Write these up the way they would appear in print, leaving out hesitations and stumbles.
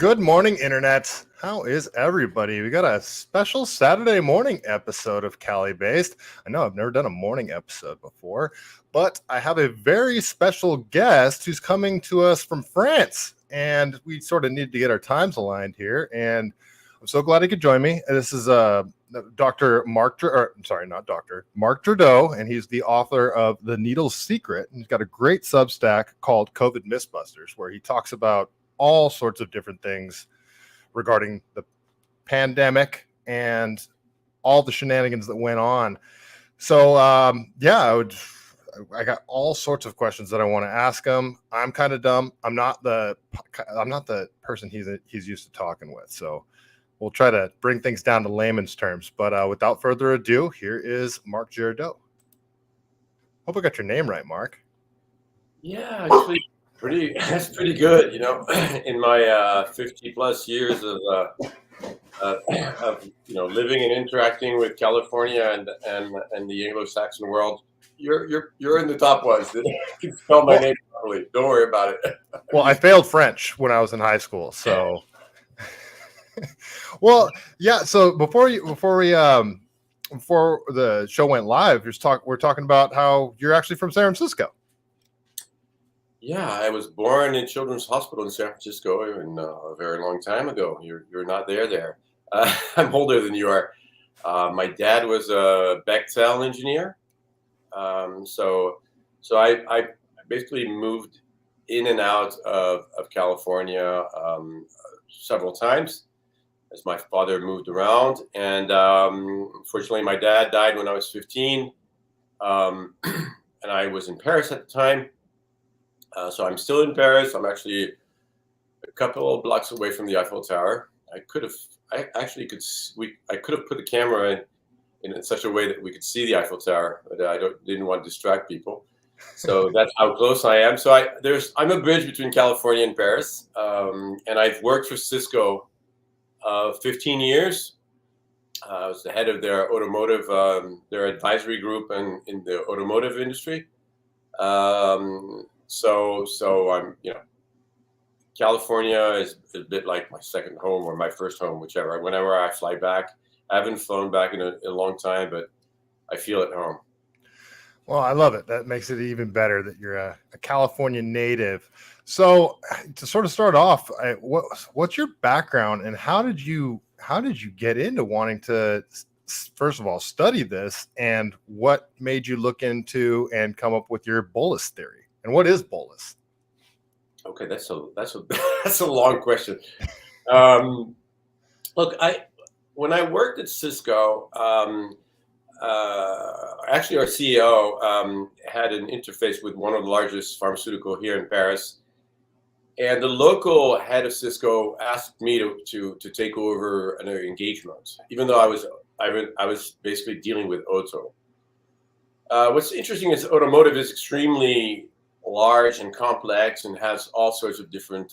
Good morning, Internet. How is everybody? We got a special Saturday morning episode of CaliBased. I know I've never done a morning episode before, but I have a very special guest who's coming to us from France, and we sort of need to get our times aligned here. And I'm so glad he could join me. This is Dr. Marc Girardot, and he's the author of The Needle's Secret. And he's got a great Substack called COVID Mythbusters, where he talks about all sorts of different things regarding the pandemic and all the shenanigans that went on. So I got all sorts of questions that I want to ask him. I'm kind of dumb. I'm not the person he's used to talking with. So we'll try to bring things down to layman's terms. But without further ado, here is Marc Girardot. Hope I got your name right, Marc. Yeah, actually. That's pretty good, in my 50 plus years of living and interacting with California and the Anglo-Saxon world. You're in the top ones. You can spell my name properly. Don't worry about it. Well, I failed French when I was in high school, so well, yeah. So before the show went live, we're talking about how you're actually from San Francisco. Yeah, I was born in Children's Hospital in San Francisco a very long time ago. You're not there. I'm older than you are. My dad was a Bechtel engineer. So I basically moved in and out of California several times as my father moved around. And unfortunately, my dad died when I was 15. And I was in Paris at the time. So I'm still in Paris. I'm actually a couple of blocks away from the Eiffel Tower. I could have put the camera in such a way that we could see the Eiffel Tower, but I didn't want to distract people. So that's how close I am. So I'm a bridge between California and Paris, and I've worked for Cisco 15 years. I was the head of their automotive, their advisory group, and in the automotive industry. So I'm, California is a bit like my second home or my first home, whichever. Whenever I fly back, I haven't flown back in a long time, but I feel at home. Well, I love it. That makes it even better that you're a California native. So to sort of start off, what's your background and how did you get into wanting to, first of all, study this, and what made you look into and come up with your Bolus Theory? And what is Bolus? Okay, that's a long question. Look, when I worked at Cisco, actually our CEO had an interface with one of the largest pharmaceutical here in Paris, and the local head of Cisco asked me to take over an engagement, even though I was basically dealing with auto. What's interesting is automotive is extremely large and complex and has all sorts of different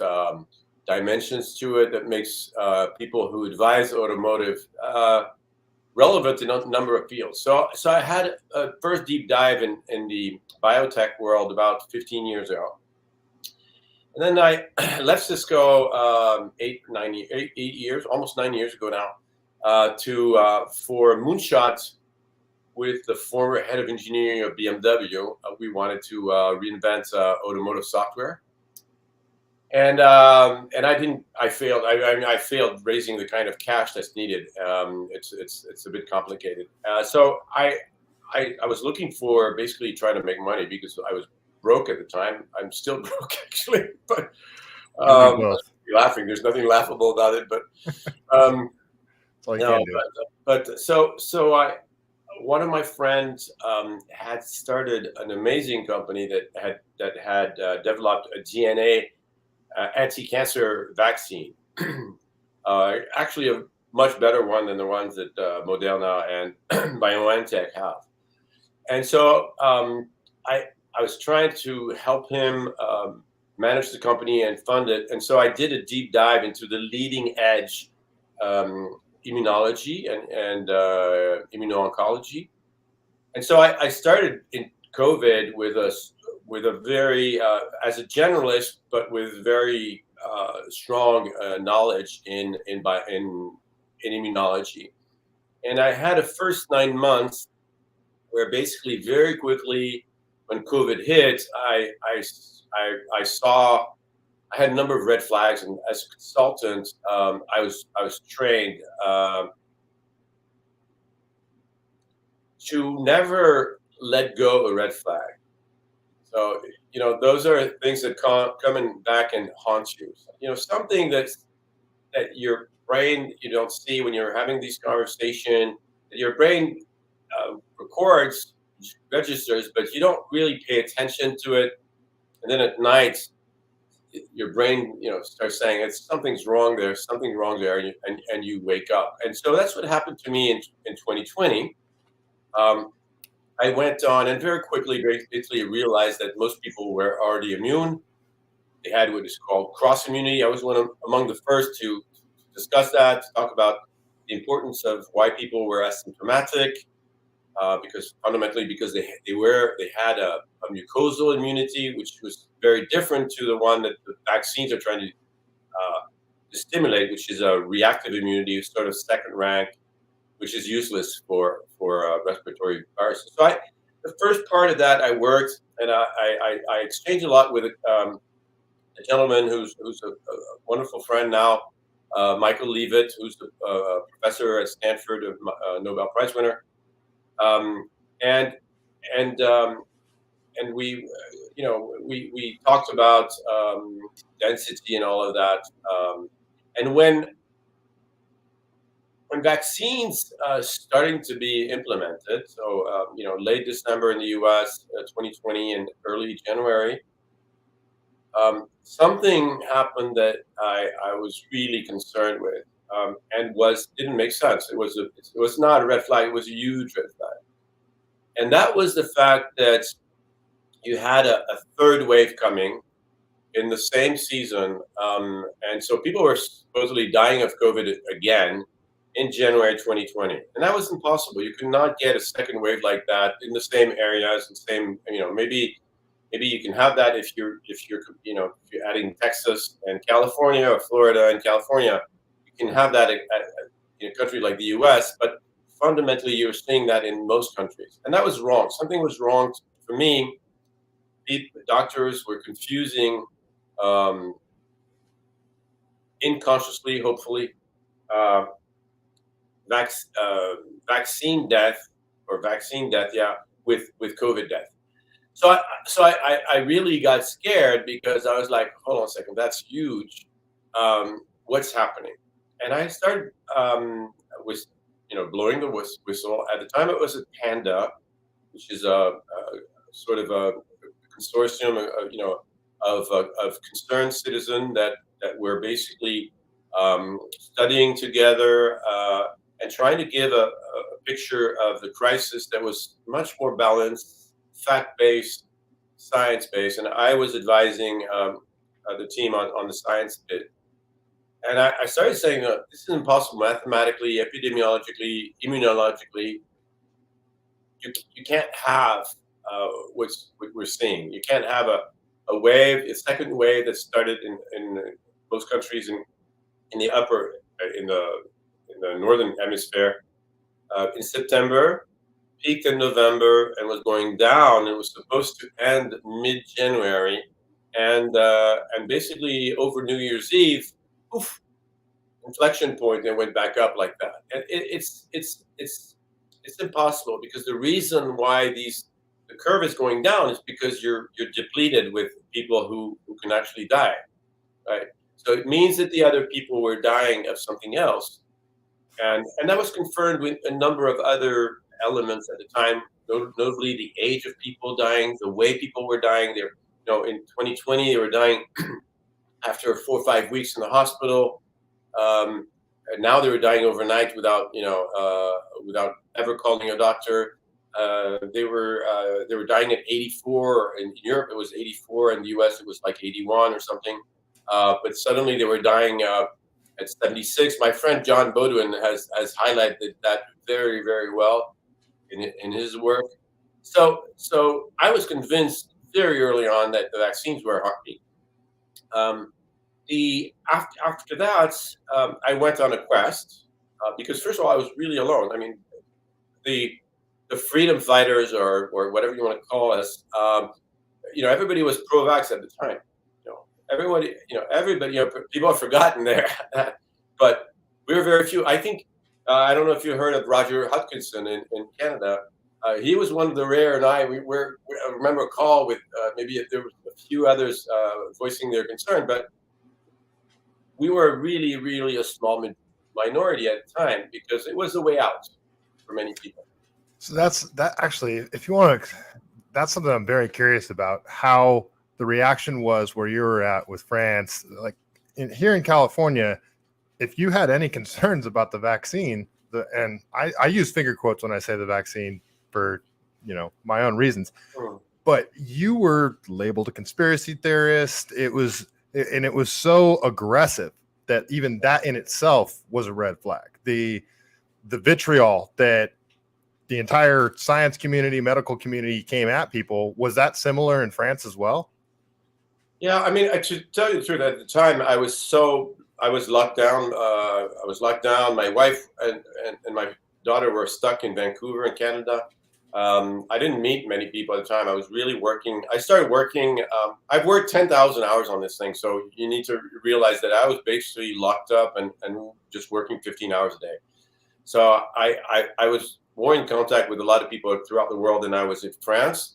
dimensions to it that makes people who advise automotive relevant in a number of fields. So I had a first deep dive in the biotech world about 15 years ago. And then I left Cisco almost 9 years ago now, for a moonshot with the former head of engineering of BMW. We wanted to reinvent automotive software, and I failed. I failed raising the kind of cash that's needed. It's a bit complicated. So I was looking for basically trying to make money because I was broke at the time. I'm still broke actually, but laughing. There's nothing laughable about it, but one of my friends had started an amazing company that had developed a DNA anti-cancer vaccine, actually a much better one than the ones that Moderna and BioNTech have. And so I was trying to help him manage the company and fund it. And so I did a deep dive into the leading edge immunology and immuno-oncology. And so I started in COVID with a very, as a generalist, but with very strong knowledge in immunology, and I had a first 9 months where basically very quickly when COVID hit, I saw I had a number of red flags, and as a consultant, I was trained to never let go of a red flag. So those are things that coming back and haunt you. Something that your brain you don't see when you're having these conversations. Your brain records, registers, but you don't really pay attention to it. And then at night, your brain, starts saying something's wrong there, something wrong there, and you wake up. And so that's what happened to me in 2020. I went on and very quickly realized that most people were already immune. They had what is called cross immunity. I was among the first to discuss that, to talk about the importance of why people were asymptomatic, because they had a mucosal immunity, which was very different to the one that the vaccines are trying to stimulate, which is a reactive immunity, sort of second rank, which is useless for respiratory viruses. So the first part of that I worked, and I exchanged a lot with a gentleman who's a wonderful friend now, Michael Leavitt, who's a professor at Stanford, a Nobel Prize winner, and we we talked about density and all of that, and when vaccines starting to be implemented, so late December in the U.S., 2020, and early January, something happened that I was really concerned with, and didn't make sense. It was not a red flag; it was a huge red flag, and that was the fact that you had a third wave coming in the same season, and so people were supposedly dying of COVID again in January 2020, and that was impossible. You could not get a second wave like that in the same areas, the same. Maybe you can have that if you're adding Texas and California, or Florida and California, you can have that in a country like the U.S. But fundamentally, you're seeing that in most countries, and that was wrong. Something was wrong for me. Doctors were confusing, unconsciously, hopefully, vaccine death with COVID death. So I really got scared, because I was like, hold on a second, that's huge. What's happening? And I started blowing the whistle. At the time, it was a PANDA, which is a sort of a consortium of concerned citizens that were basically studying together and trying to give a picture of the crisis that was much more balanced, fact-based, science-based. And I was advising the team on the science bit. And I started saying, this is impossible mathematically, epidemiologically, immunologically. You can't have what we're seeing. You can't have a second wave that started in most countries in the northern hemisphere in September, peaked in November, and was going down. It was supposed to end mid-January, and basically over New Year's Eve, poof, inflection point, and went back up like that. And it's impossible, because the reason why the curve is going down is because you're depleted with people who can actually die, right? So it means that the other people were dying of something else, and that was confirmed with a number of other elements at the time, notably the age of people dying, the way people were dying. In 2020 they were dying after 4 or 5 weeks in the hospital, and now they were dying overnight without ever calling a doctor. They were dying at 84. In Europe, it was 84. In the U.S., it was like 81 or something. But suddenly they were dying at 76. My friend John Bodwin has highlighted that very, very well in his work. So I was convinced very early on that the vaccines were a heartbeat. After that, I went on a quest because first of all, I was really alone. I mean, the freedom fighters or whatever you want to call us, everybody was pro-vax at the time. Everybody, people have forgotten there, but we were very few. I think I don't know if you heard of Roger Hodgkinson in Canada. He was one of the rare, and I remember a call with maybe there were a few others voicing their concern, but we were really, really a small minority at the time because it was the way out for many people. So that actually, if you want to, that's something I'm very curious about, how the reaction was where you were at with France. Like here in California, if you had any concerns about the vaccine, and I use finger quotes when I say the vaccine for, my own reasons, but you were labeled a conspiracy theorist. It was so aggressive that even that in itself was a red flag. The vitriol that the entire science community, medical community came at people, was that similar in France as well? Yeah, I mean, to tell you the truth, at the time I was locked down. My wife and my daughter were stuck in Vancouver in Canada. I didn't meet many people at the time. I was really working. I started working. I've worked 10,000 hours on this thing. So you need to realize that I was basically locked up and just working 15 hours a day. So I was more in contact with a lot of people throughout the world than I was in France.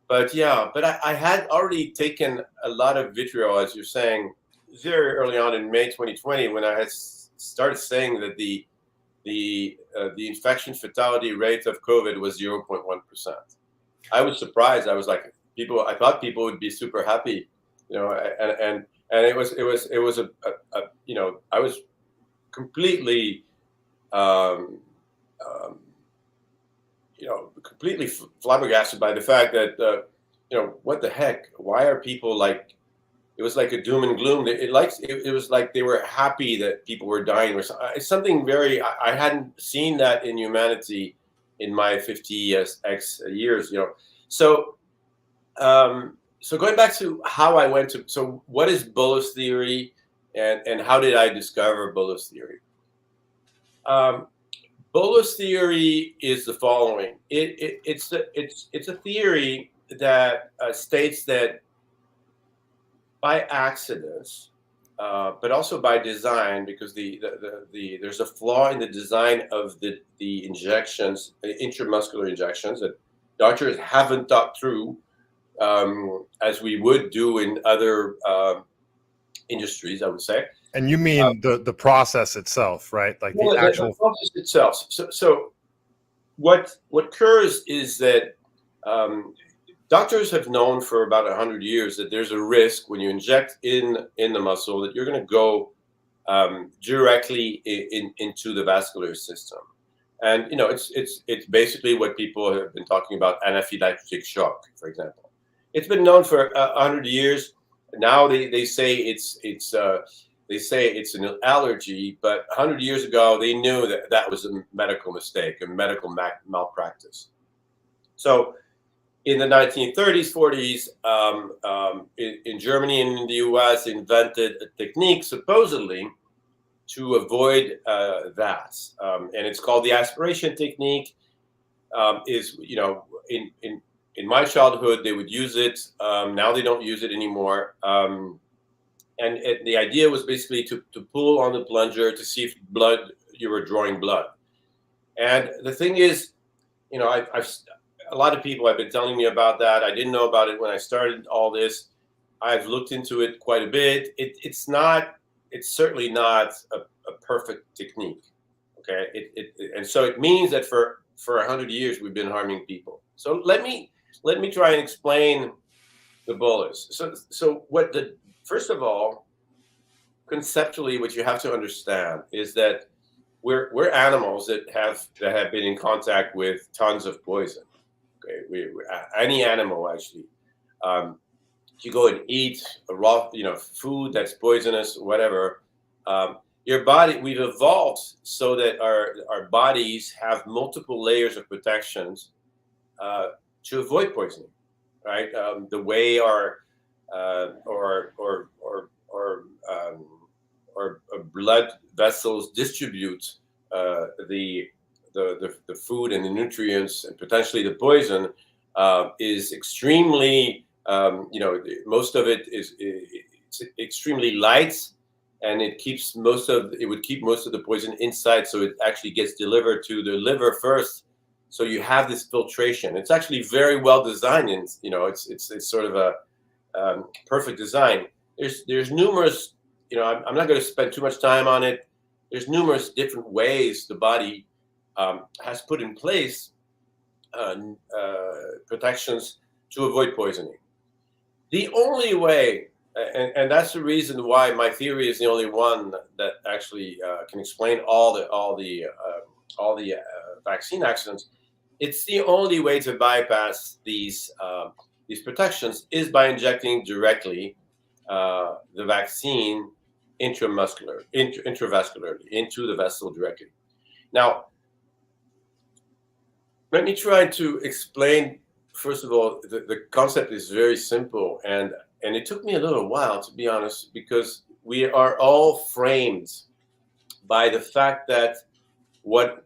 But I had already taken a lot of vitriol, as you're saying, very early on in May 2020, when I had started saying that the infection fatality rate of COVID was 0.1%. I was surprised. I was like, I thought people would be super happy, and it was I was completely, completely flabbergasted by the fact that, what the heck? Why are people like? It was like a doom and gloom. It was like they were happy that people were dying. It's something very. I hadn't seen that in humanity in my 50x years. So going back to how I went to. So what is Bolus theory, and how did I discover Bolus theory? Bolus theory is the following. It's a theory that states that by accident, but also by design, because there's a flaw in the design of the injections, the intramuscular injections, that doctors haven't thought through as we would do in other industries, I would say. And you mean the process itself, right? Like the actual process itself. So what occurs is that doctors have known for about 100 years that there's a risk when you inject in the muscle that you're going to go directly into the vascular system, and it's basically what people have been talking about, anaphylactic shock, for example. It's been known for 100 years. Now they say it's an allergy, but 100 years ago they knew that was a medical mistake, a medical malpractice. So in the 1930s, 40s, in Germany and in the US, invented a technique supposedly to avoid that, and it's called the aspiration technique. In my childhood they would use it. Now they don't use it anymore. And the idea was basically to pull on the plunger to see if you were drawing blood. And the thing is, a lot of people have been telling me about that. I didn't know about it when I started all this. I've looked into it quite a bit. It's certainly not a perfect technique. Okay. And so it means that for 100 years we've been harming people. So let me try and explain the bolus. So first of all, conceptually, what you have to understand is that we're animals that have been in contact with tons of poison. Okay, any animal actually. If you go and eat a raw, food that's poisonous, whatever, your body. We've evolved so that our bodies have multiple layers of protections to avoid poisoning, right? The way our blood vessels distribute the food and the nutrients and potentially the poison is extremely, most of it is it's extremely light, and it would keep most of the poison inside, so it actually gets delivered to the liver first. So you have this filtration. It's actually very well designed, and it's sort of a perfect design. There's numerous, I'm not going to spend too much time on it. There's numerous different ways the body has put in place protections to avoid poisoning. The only way, and that's the reason why my theory is the only one that actually can explain all the vaccine accidents. It's the only way to bypass these protections is by injecting directly the vaccine intravascularly into the vessel directly. Now, let me try to explain. First of all, the concept is very simple, and it took me a little while, to be honest, because we are all framed by the fact that what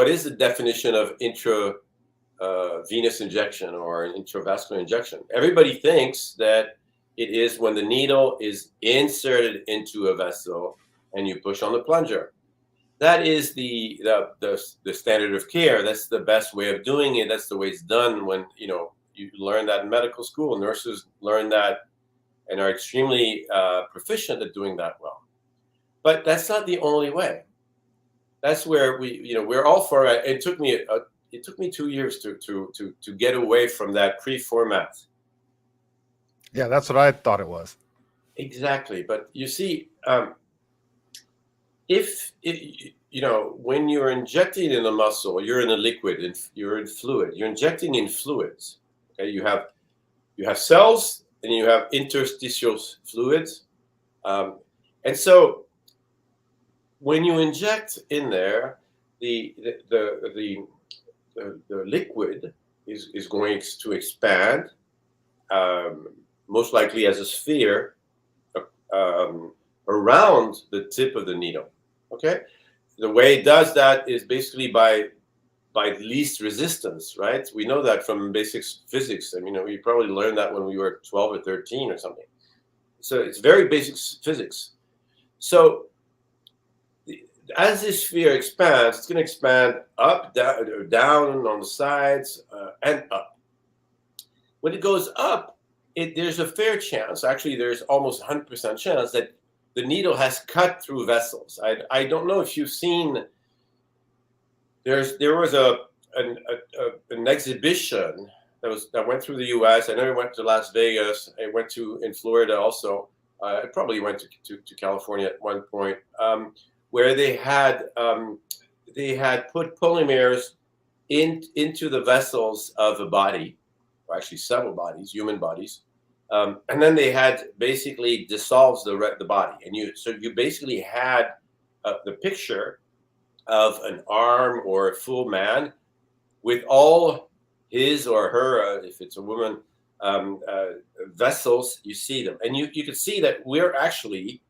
is the definition of intravenous injection or an intravascular injection? Everybody thinks that it is when the needle is inserted into a vessel and you push on the plunger. That is the standard of care. That's the best way of doing it. That's the way it's done when you learn that in medical school. Nurses learn that and are extremely proficient at doing that well. But that's not the only way. That's where we're all for it. It took me 2 years to get away from that pre-format. Yeah, that's what I thought it was. Exactly, but you see, when you're injecting in a muscle, you're in a liquid, and you're in fluid. You're injecting in fluids. Okay, you have cells and you have interstitial fluids, and so when you inject in there, the liquid is going to expand, most likely as a sphere around the tip of the needle. Okay, the way it does that is basically by least resistance, right? We know that from basic physics. I mean, we probably learned that when we were 12 or 13 or something. So it's very basic physics. So as this sphere expands, it's going to expand up, down on the sides, and up. When it goes up, there's a fair chance, actually there's almost 100% chance that the needle has cut through vessels. I don't know if you've seen, there was an exhibition that went through the US. I know it went to Las Vegas. It went in Florida also. It probably went to California at one point, where they had put polymers into the vessels of a body, or actually several bodies, human bodies, and then they had basically dissolves the body, and you basically had the picture of an arm or a full man with all his or her, if it's a woman, vessels. You see them, and you can see that we're actually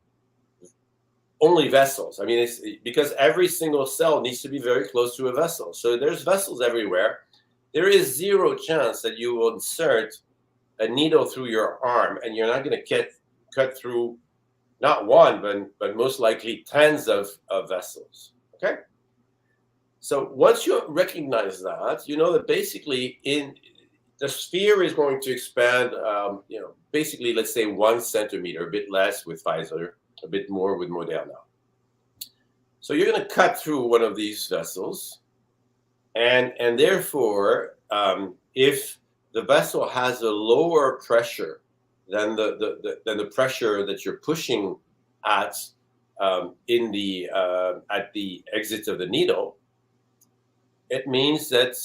only vessels. I mean, it's because every single cell needs to be very close to a vessel. So there's vessels everywhere. There is zero chance that you will insert a needle through your arm and you're not going to cut through not one, but most likely tens of vessels. Okay. So once you recognize that, you know that basically the sphere is going to expand, basically, let's say 1 centimeter, a bit less with Pfizer, a bit more with Moderna. So you're going to cut through one of these vessels, and therefore, if the vessel has a lower pressure than the pressure that you're pushing at at the exit of the needle, it means that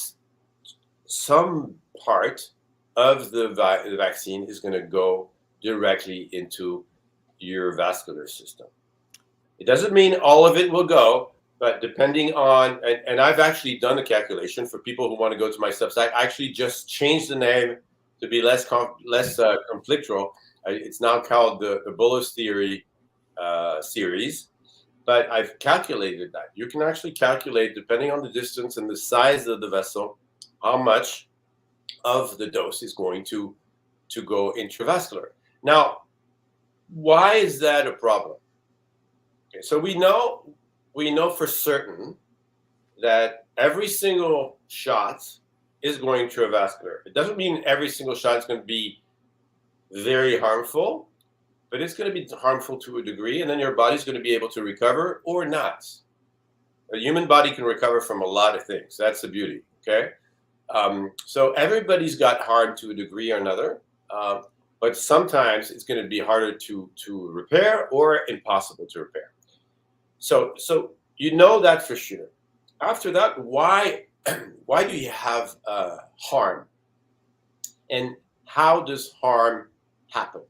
some part of the vaccine is going to go directly into your vascular system. It doesn't mean all of it will go, but depending on, and I've actually done a calculation for people who want to go to my Substack. I actually just changed the name to be less conflictual. It's now called the Bolus Theory series. But I've calculated that. You can actually calculate, depending on the distance and the size of the vessel, how much of the dose is going to go intravascular. Now, why is that a problem? Okay, so we know for certain that every single shot is going intravascular. It doesn't mean every single shot is going to be very harmful, but it's going to be harmful to a degree, and then your body's going to be able to recover or not. A human body can recover from a lot of things. That's the beauty, okay? So everybody's got harm to a degree or another, but sometimes it's going to be harder to repair or impossible to repair. So you know that for sure. After that, why do you have harm? And how does harm happen?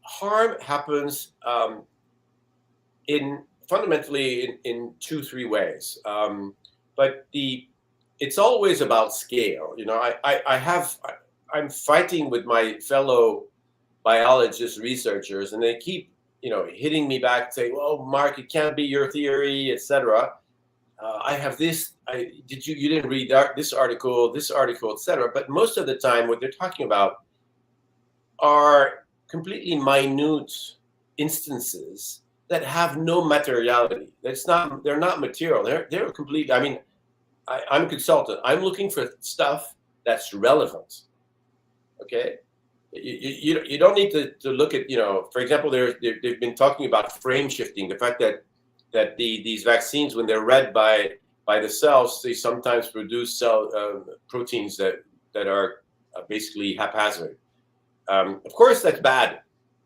Harm happens fundamentally in 2-3 ways, but it's always about scale. You know, I'm fighting with my fellow biologists, researchers, and they keep hitting me back, saying, "Well, Marc, it can't be your theory, etc." I have this. You didn't read this article, etc. But most of the time, what they're talking about are completely minute instances that have no materiality. They're not material. They're complete. I mean, I'm a consultant. I'm looking for stuff that's relevant. Okay, you don't need to look at, for example, they've been talking about frame shifting, the fact that these vaccines, when they're read by the cells, they sometimes produce cell proteins that are basically haphazard. Of course, that's bad,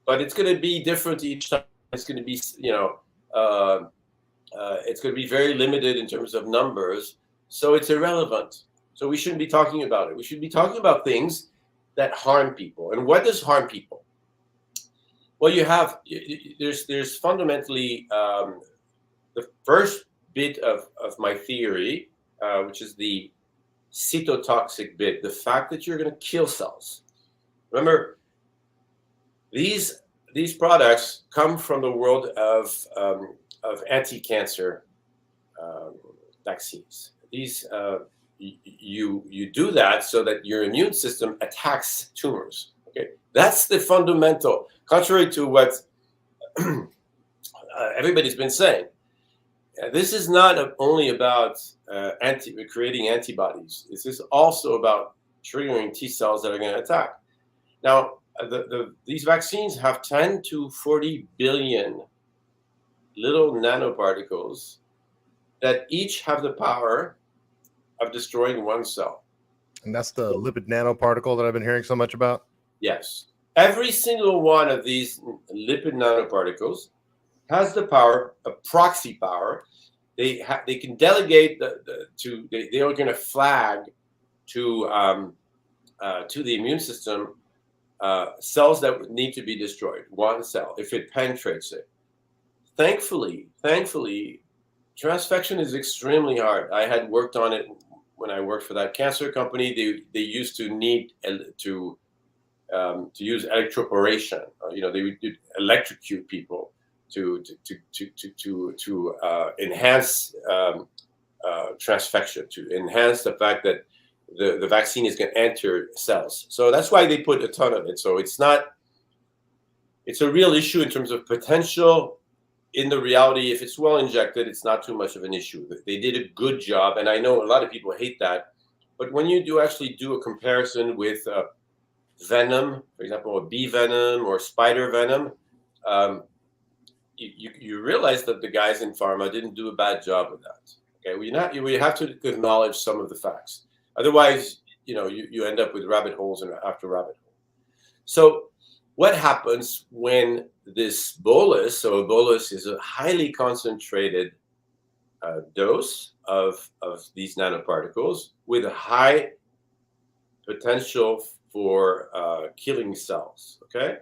but it's going to be different each time. It's going to be, it's going to be very limited in terms of numbers. So it's irrelevant. So we shouldn't be talking about it. We should be talking about things that harm people. And what does harm people? Well, there's fundamentally the first bit of my theory, which is the cytotoxic bit, the fact that you're going to kill cells. Remember, these products come from the world of anti-cancer vaccines. These you do that so that your immune system attacks tumors. Okay, that's the fundamental. Contrary to what everybody's been saying, this is not only about creating antibodies. This is also about triggering T cells that are going to attack. Now, these vaccines have 10 to 40 billion little nanoparticles that each have the power of destroying one cell. And that's the lipid nanoparticle that I've been hearing so much about? Yes. Every single one of these lipid nanoparticles has the power, a proxy power. They can delegate they are going to flag to the immune system cells that would need to be destroyed, one cell, if it penetrates it. Thankfully, transfection is extremely hard. I had worked on it when I worked for that cancer company. They used to need to use electroporation. They would electrocute people to enhance transfection, to enhance the fact that the vaccine is going to enter cells. So that's why they put a ton of it. So it's a real issue in terms of potential. In the reality, if it's well injected, it's not too much of an issue. They did a good job, and I know a lot of people hate that. But when you actually do a comparison with venom, for example, a bee venom or spider venom, you realize that the guys in pharma didn't do a bad job with that. Okay, we have to acknowledge some of the facts. Otherwise, you end up with rabbit holes and after rabbit hole. So what happens when this bolus, so a bolus is a highly concentrated dose of these nanoparticles with a high potential for killing cells, okay?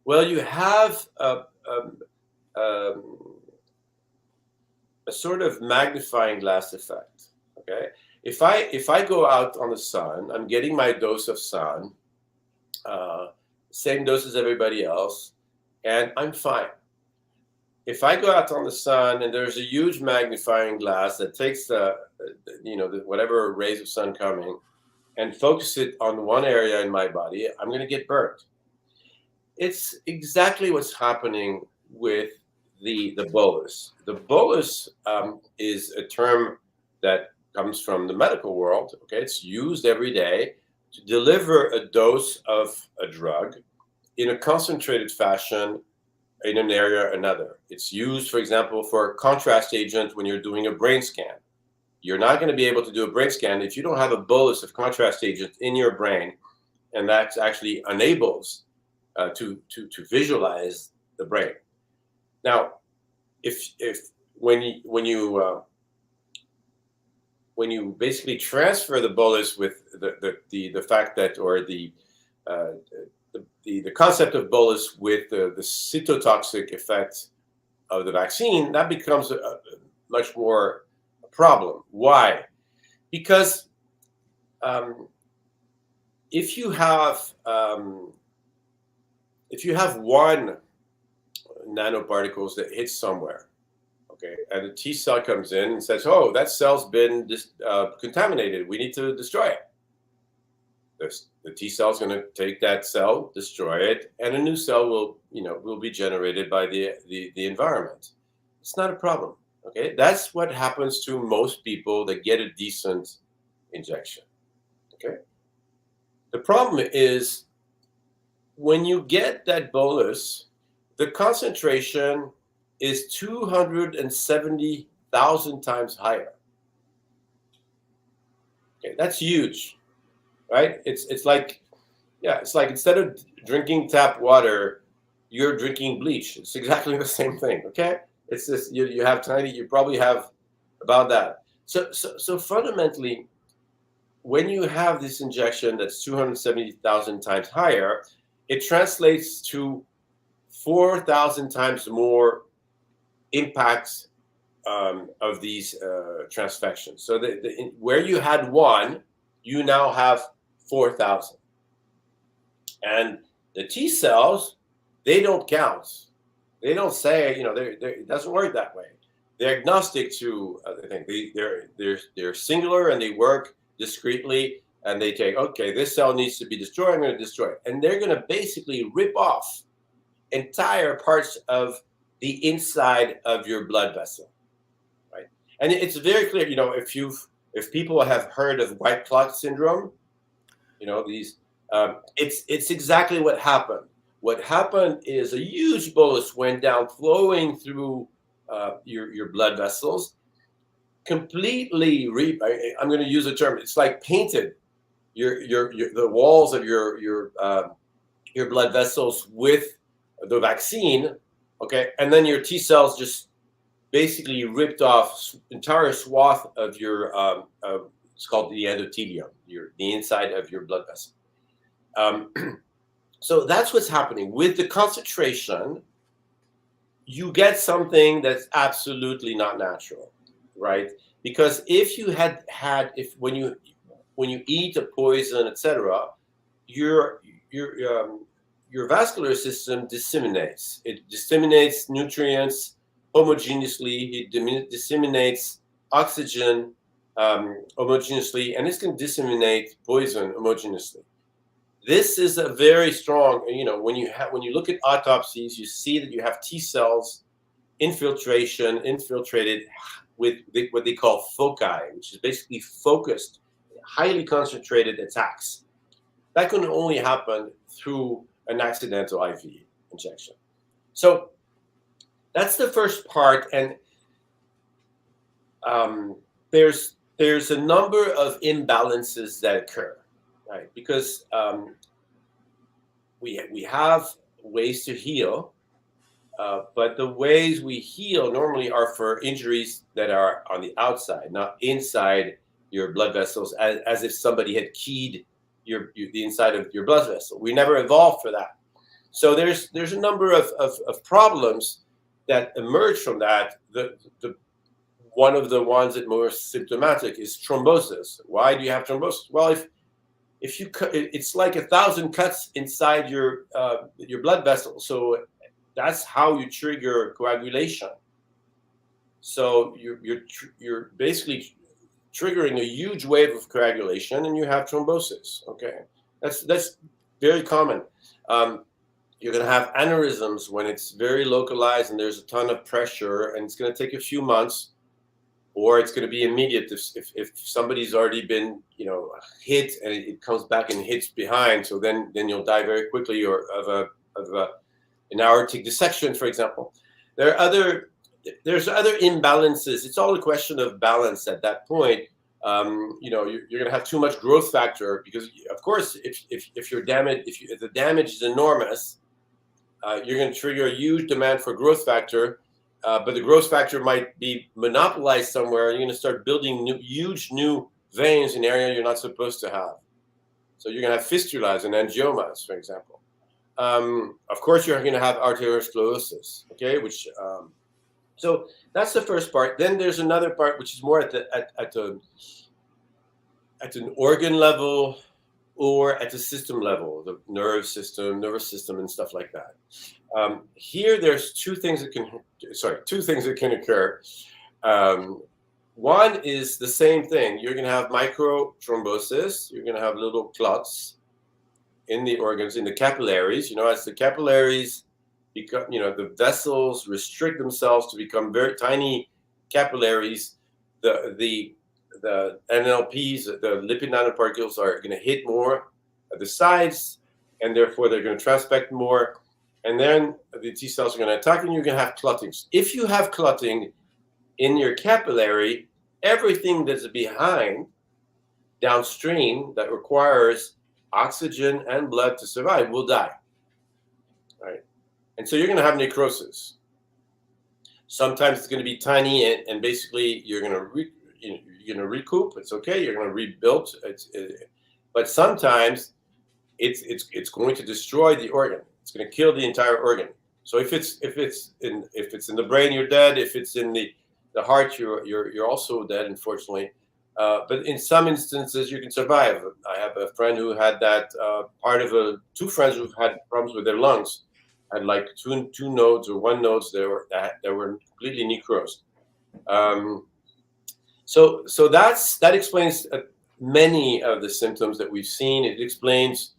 Well, you have a sort of magnifying glass effect, okay? If I go out on the sun, I'm getting my dose of sun, same dose as everybody else, and I'm fine. If I go out on the sun and there's a huge magnifying glass that takes whatever rays of sun coming and focus it on one area in my body, I'm going to get burnt. It's exactly what's happening with the bolus. The bolus is a term that comes from the medical world. Okay, it's used every day to deliver a dose of a drug in a concentrated fashion in an area or another. It's used, for example, for a contrast agent when you're doing a brain scan. You're not going to be able to do a brain scan if you don't have a bolus of contrast agent in your brain, and that actually enables to visualize the brain. Now, if when you basically transfer the bolus with the fact that, or the concept of bolus with the cytotoxic effect of the vaccine, that becomes a much more problem. Why? Because if you have one nanoparticles that hits somewhere, okay, and the T cell comes in and says, "Oh, that cell's been contaminated. We need to destroy it." The T cell is going to take that cell, destroy it, and a new cell will be generated by the environment. It's not a problem. Okay, that's what happens to most people that get a decent injection. Okay, the problem is when you get that bolus, the concentration is 270,000 times higher. Okay, that's huge, right? It's like instead of drinking tap water, you're drinking bleach. It's exactly the same thing. Okay, it's just you probably have about that. So fundamentally, when you have this injection that's 270,000 times higher, it translates to 4,000 times more impacts of these transfections. So where you had one, you now have 4,000. And the T cells, they don't count. They don't say, it doesn't work that way. They're agnostic to other things. They're singular and they work discreetly, and they take, okay, this cell needs to be destroyed, I'm going to destroy it. And they're going to basically rip off entire parts of the inside of your blood vessel, right? And it's very clear, if people have heard of white clot syndrome, it's exactly what happened. What happened is a huge bolus went down, flowing through your blood vessels, completely I'm going to use a term. It's like painted the walls of your blood vessels with the vaccine, okay, and then your T cells just basically ripped off entire swath of your it's called the endothelium, the inside of your blood vessel. So that's what's happening with the concentration. You get something that's absolutely not natural, right? Because if you when you eat a poison, etc., your vascular system disseminates. It disseminates nutrients homogeneously. It disseminates oxygen homogeneously, and it's going to disseminate poison homogeneously. This is a very strong, when you look at autopsies, you see that you have T cells infiltrated with what they call foci, which is basically focused, highly concentrated attacks. That can only happen through an accidental IV injection. So that's the first part, and there's a number of imbalances that occur, right? Because we have ways to heal, but the ways we heal normally are for injuries that are on the outside, not inside your blood vessels, as if somebody had keyed the inside of your blood vessel. We never evolved for that. So there's a number of problems that emerge from that. One of the ones that most symptomatic is thrombosis. Why do you have thrombosis? Well, if you cut, it's like 1,000 cuts inside your blood vessel. So that's how you trigger coagulation. So you're basically triggering a huge wave of coagulation, and you have thrombosis. Okay, that's very common. You're going to have aneurysms when it's very localized and there's a ton of pressure, and it's going to take a few months, or it's going to be immediate if somebody's already been hit and it comes back and hits behind. So then you'll die very quickly, or of an aortic dissection, for example. There's other imbalances. It's all a question of balance at that point. You're going to have too much growth factor, because of course if you're damaged, if the damage is enormous, you're going to trigger a huge demand for growth factor, but the growth factor might be monopolized somewhere. You're going to start building huge new veins in area you're not supposed to have. So you're going to have fistulas and angiomas, for example. Of course, you're going to have arteriosclerosis. Okay, which so that's the first part. Then there's another part which is more at an organ level, or at the system level, the nervous system, and stuff like that. Here, there's two things that can occur. One is the same thing. You're going to have microthrombosis. You're going to have little clots in the organs, in the capillaries. As the capillaries become, the vessels restrict themselves to become very tiny capillaries, the NLPs, the lipid nanoparticles, are going to hit more at the sides, and therefore they're going to transfect more. And then the T cells are going to attack, and you're going to have clottings. If you have clotting in your capillary, everything that's behind, downstream, that requires oxygen and blood to survive will die. Right? And so you're going to have necrosis. Sometimes it's going to be tiny, and basically you're going to recoup. It's okay. You're going to rebuild. But sometimes it's going to destroy the organ. It's going to kill the entire organ. So if it's in the brain, you're dead. If it's in the heart, you're also dead, unfortunately. But in some instances, you can survive. I have a friend who had that. Two friends who've had problems with their lungs had like two nodes or one nodes that were completely necrosed. So that explains many of the symptoms that we've seen. It explains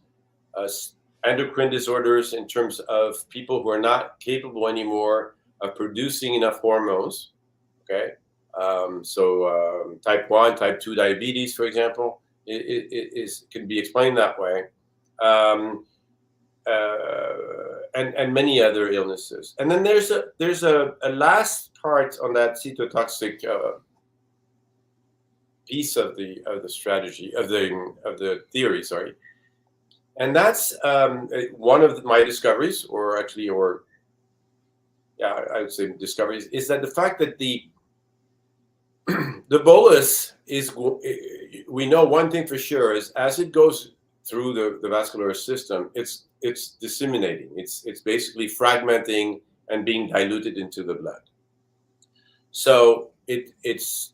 endocrine disorders in terms of people who are not capable anymore of producing enough hormones. Okay, type 1, type 2 diabetes, for example, can be explained that way, and many other illnesses. And then there's a last part on that cytotoxic piece of the strategy of the theory, sorry, and that's one of my discoveries, I would say discoveries, is that the fact that the bolus is, we know one thing for sure, is as it goes through the vascular system, it's disseminating. It's basically fragmenting and being diluted into the blood. So it's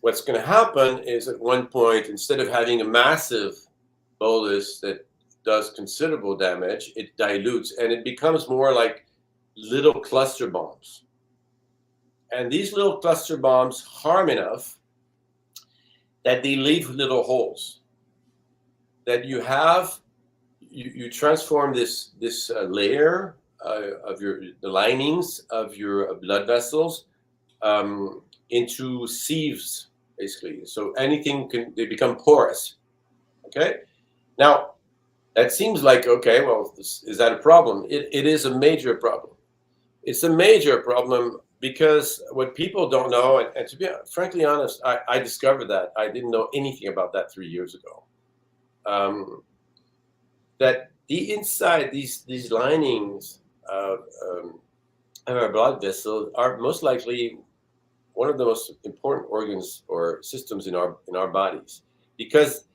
what's going to happen is, at one point, instead of having a massive bolus that does considerable damage, it dilutes, and it becomes more like little cluster bombs. And these little cluster bombs harm enough that they leave little holes. That you transform this layer of the linings of your blood vessels into sieves, basically. So they become porous. Okay. Now, that seems like, okay, well, is that a problem? It is a major problem. It's a major problem because what people don't know, and to be frankly honest, I discovered that. I didn't know anything about that 3 years ago. That the inside, these linings of our blood vessels are most likely one of the most important organs or systems in our bodies, because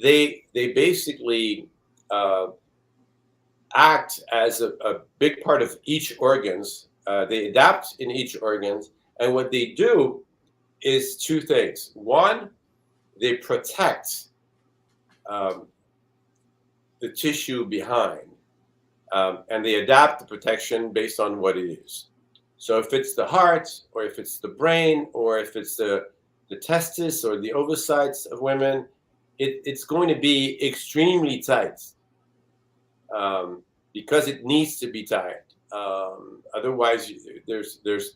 they basically act as a big part of each organs. They adapt in each organs, and what they do is two things. One, they protect the tissue behind, and they adapt the protection based on what it is. So if it's the heart, or if it's the brain, or if it's the testis or the ovocytes of women, it's going to be extremely tight, because it needs to be tight. Otherwise, there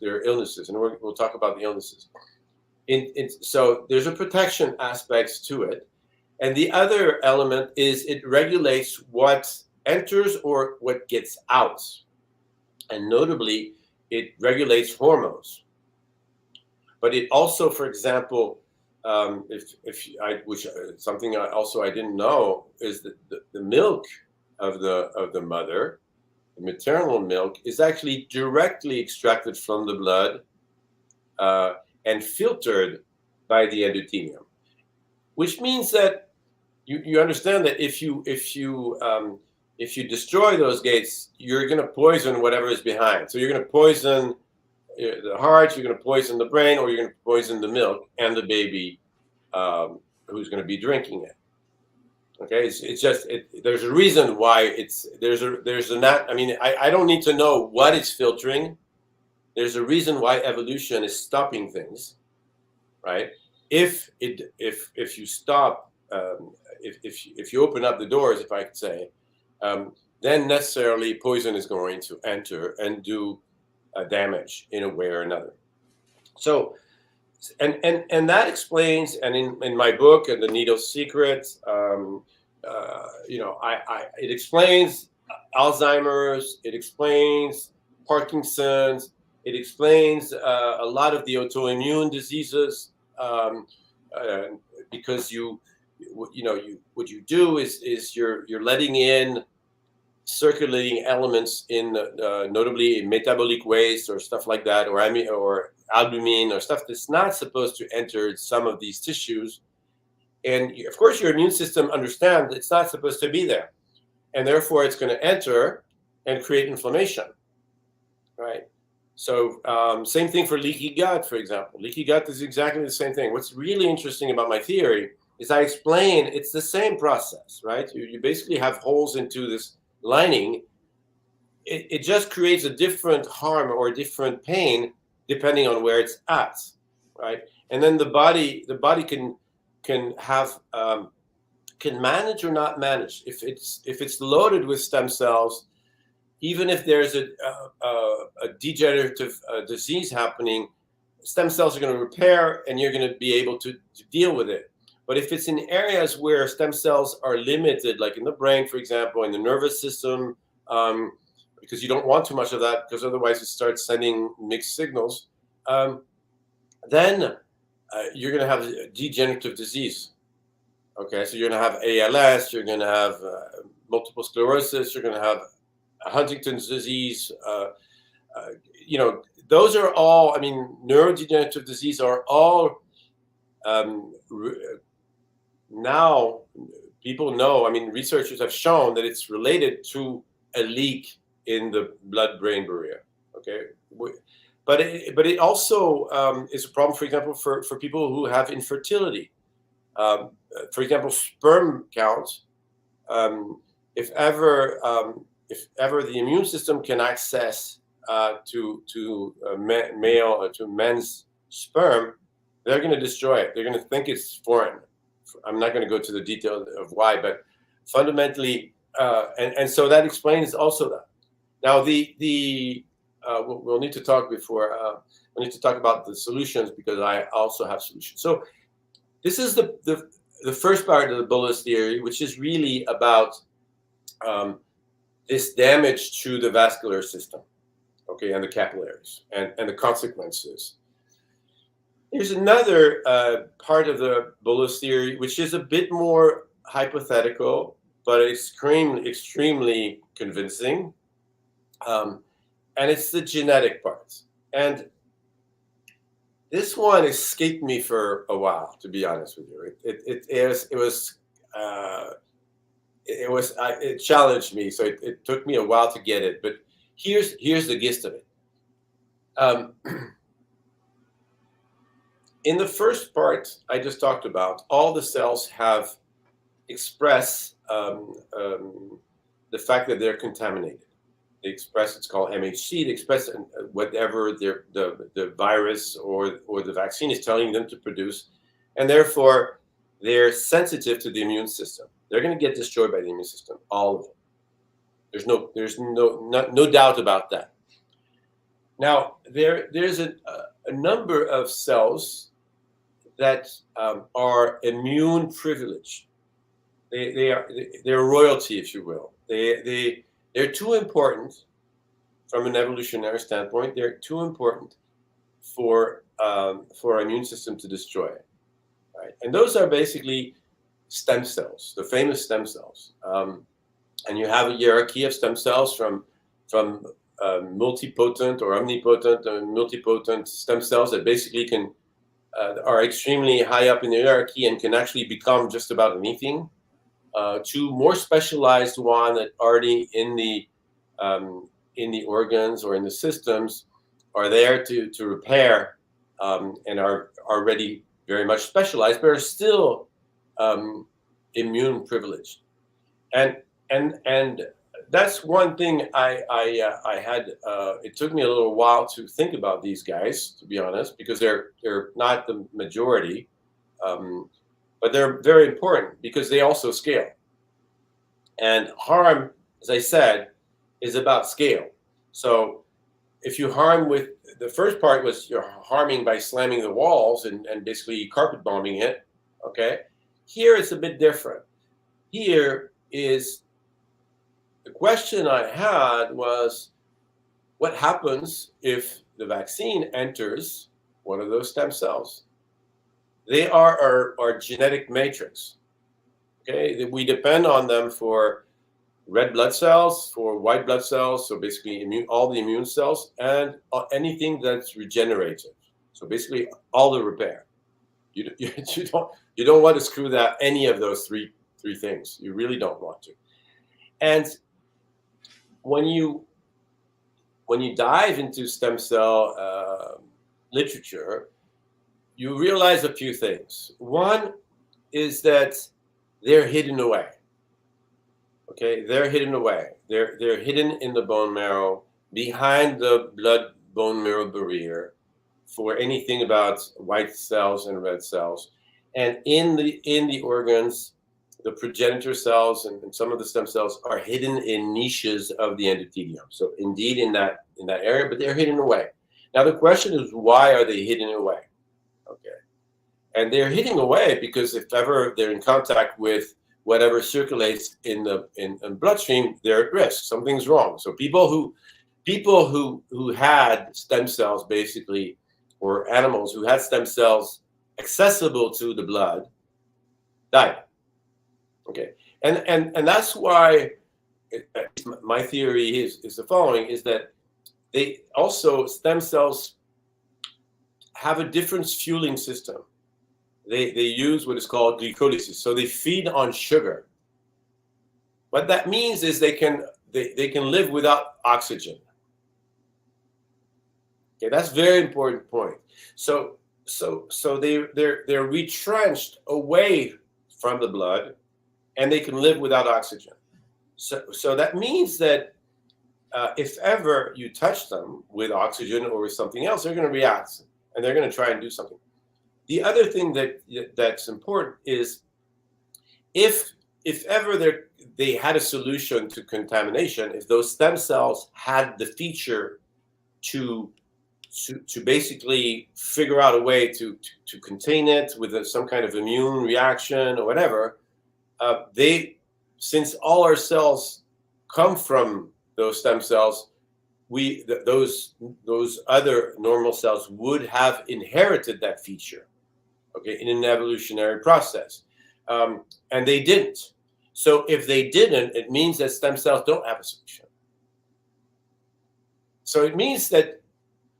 are illnesses, and we'll talk about the illnesses. So there's a protection aspect to it. And the other element is it regulates what enters or what gets out. And notably, it regulates hormones. But it also, for example, something I didn't know is that the milk of the mother, the maternal milk, is actually directly extracted from the blood and filtered by the endothelium, which means that you understand that if you destroy those gates, you're going to poison whatever is behind. So you're going to poison the heart, you're going to poison the brain, or you're going to poison the milk and the baby who's going to be drinking it. Okay, there's a reason why I don't need to know what it's filtering. There's a reason why evolution is stopping things, right? If you stop, if you open up the doors, if I could say, then necessarily poison is going to enter and do damage in a way or another. So, and that explains, and in my book, and The Needle's Secret, it explains Alzheimer's, it explains Parkinson's, it explains a lot of the autoimmune diseases, because what you do is you're letting in circulating elements in notably metabolic waste or stuff like that, or albumin or stuff that's not supposed to enter some of these tissues. And of course, your immune system understands it's not supposed to be there, and therefore it's going to enter and create inflammation, right? So same thing for leaky gut, for example. Leaky gut is exactly the same thing. What's really interesting about my theory is I explain it's the same process, right? You basically have holes into this lining. It just creates a different harm or a different pain depending on where it's at, right? And then the body can have can manage or not manage. If it's loaded with stem cells, even if there's a degenerative disease happening, stem cells are going to repair, and you're going to be able to deal with it. But if it's in areas where stem cells are limited, like in the brain, for example, in the nervous system, because you don't want too much of that, because otherwise it starts sending mixed signals, then you're going to have degenerative disease. Okay, so you're going to have ALS, you're going to have multiple sclerosis, you're going to have Huntington's disease. Those are all, neurodegenerative disease are all now people know, researchers have shown that it's related to a leak in the blood-brain barrier, okay? But it also is a problem, for example, for people who have infertility. For example, sperm count, if ever the immune system can access to men's sperm, they're going to destroy it. They're going to think it's foreign. I'm not going to go to the detail of why, but fundamentally, and so that explains also that. Now, we'll need to talk before. We need to talk about the solutions, because I also have solutions. So this is the first part of the Bolus theory, which is really about this damage to the vascular system, okay, and the capillaries, and the consequences. There's another part of the Bolus theory, which is a bit more hypothetical, but extremely convincing. And it's the genetic part. And this one escaped me for a while, to be honest with you. It challenged me, so it took me a while to get it. But here's the gist of it. In the first part I just talked about, all the cells express the fact that they're contaminated. They express, it's called MHC, they express whatever the virus or the vaccine is telling them to produce, and therefore they're sensitive to the immune system. They're going to get destroyed by the immune system, all of them. There's no doubt about that. Now, there's a number of cells that are immune privileged. They're royalty, if you will. They're too important from an evolutionary standpoint. They're too important for our immune system to destroy, right? And those are basically stem cells, the famous stem cells. And you have a hierarchy of stem cells from multipotent or omnipotent and multipotent stem cells that basically can are extremely high up in the hierarchy and can actually become just about anything, to more specialized one that already in the organs or in the systems are there to repair and are already very much specialized, but are still immune privileged. And that's one thing I had. It took me a little while to think about these guys, to be honest, because they're not the majority, but they're very important because they also scale. And harm, as I said, is about scale. So if you harm with, the first part was you're harming by slamming the walls and basically carpet bombing it, okay? Here it's a bit different. Here is, the question I had was, what happens if the vaccine enters one of those stem cells? They are our genetic matrix, okay? We depend on them for red blood cells, for white blood cells, so basically all the immune cells, and anything that's regenerative. So basically all the repair. You don't want to screw that any of those three things. You really don't want to. And when you dive into stem cell literature, you realize a few things. One is that they're hidden away. Okay, they're hidden away. They're hidden in the bone marrow, behind the blood-bone marrow barrier, for anything about white cells and red cells, and in the organs, the progenitor cells and some of the stem cells are hidden in niches of the endothelium. So indeed in that area, but they're hidden away. Now the question is, why are they hidden away? Okay, and they're hidden away because if ever they're in contact with whatever circulates in bloodstream, they're at risk. Something's wrong. So people who had stem cells, basically, or animals who had stem cells accessible to the blood, died. Okay, and that's why my theory is the following: is that they also, stem cells have a different fueling system. They use what is called glycolysis, so they feed on sugar. What that means is they can live without oxygen. Okay, that's a very important point. So they're retrenched away from the blood, and they can live without oxygen. So that means that if ever you touch them with oxygen or with something else, they're going to react and they're going to try and do something. The other thing that's important is if ever they had a solution to contamination, if those stem cells had the feature to basically figure out a way to contain it with some kind of immune reaction or whatever, since all our cells come from those stem cells, those other normal cells would have inherited that feature, okay, in an evolutionary process, and they didn't. So if they didn't, it means that stem cells don't have a solution. So it means that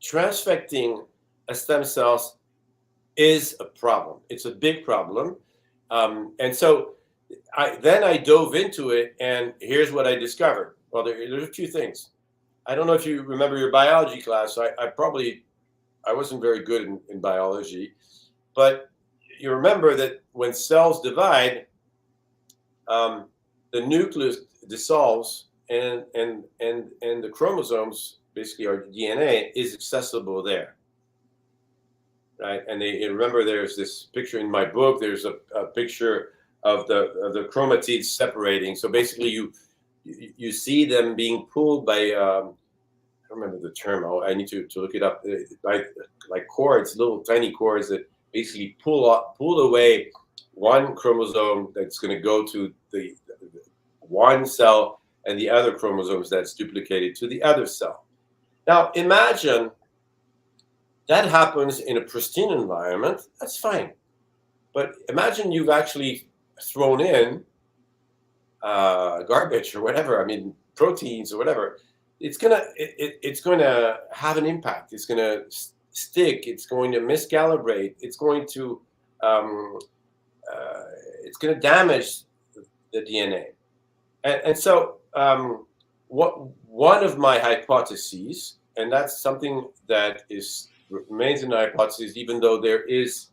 transfecting a stem cells is a problem. It's a big problem, and so I dove into it, and here's what I discovered. Well, there's a few things. I don't know if you remember your biology class. I wasn't very good in biology, but you remember that when cells divide, the nucleus dissolves, and the chromosomes, basically our DNA, is accessible there, right? And remember, there's this picture in my book. There's a picture of the chromatids separating. So basically, you see them being pulled by I don't remember the term. I need to look it up. Like cords, little tiny cords that basically pull away one chromosome that's going to go to the one cell, and the other chromosomes that's duplicated to the other cell. Now imagine that happens in a pristine environment. That's fine. But imagine you've actually thrown in garbage or whatever. I mean, proteins or whatever. It's gonna have an impact. It's gonna stick. It's going to miscalibrate. It's going to damage the DNA. And so one of my hypotheses, and that's something that remains in the hypothesis, even though there is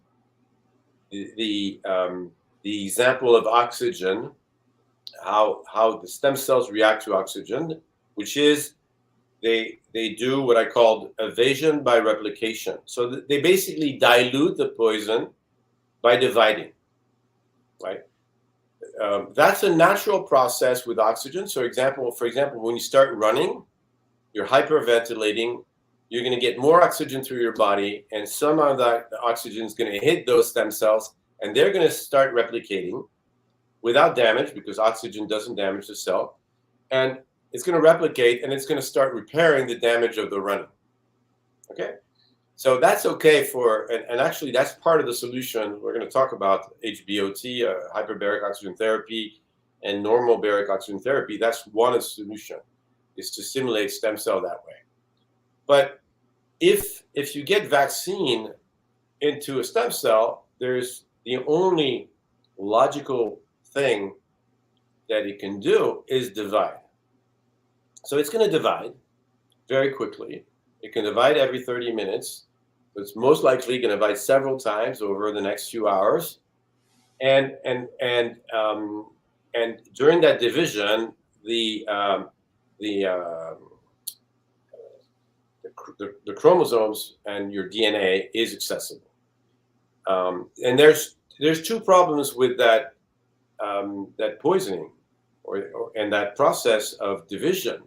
the example of oxygen, how the stem cells react to oxygen, which is they do what I call evasion by replication. So they basically dilute the poison by dividing, right? That's a natural process with oxygen. So for example, when you start running, you're hyperventilating, you're going to get more oxygen through your body, and some of that oxygen is going to hit those stem cells, and they're going to start replicating without damage, because oxygen doesn't damage the cell. And it's going to replicate, and it's going to start repairing the damage of the running. Okay? So that's okay and actually that's part of the solution. We're going to talk about HBOT, hyperbaric oxygen therapy, and normal baric oxygen therapy. That's one of the solutions, is to simulate stem cell that way. But if you get vaccine into a stem cell, there's the only logical thing that it can do is divide. So it's going to divide very quickly. It can divide every 30 minutes. It's most likely going to divide several times over the next few hours, and during that division, the chromosomes and your DNA is accessible. And there's two problems with that poisoning and that process of division.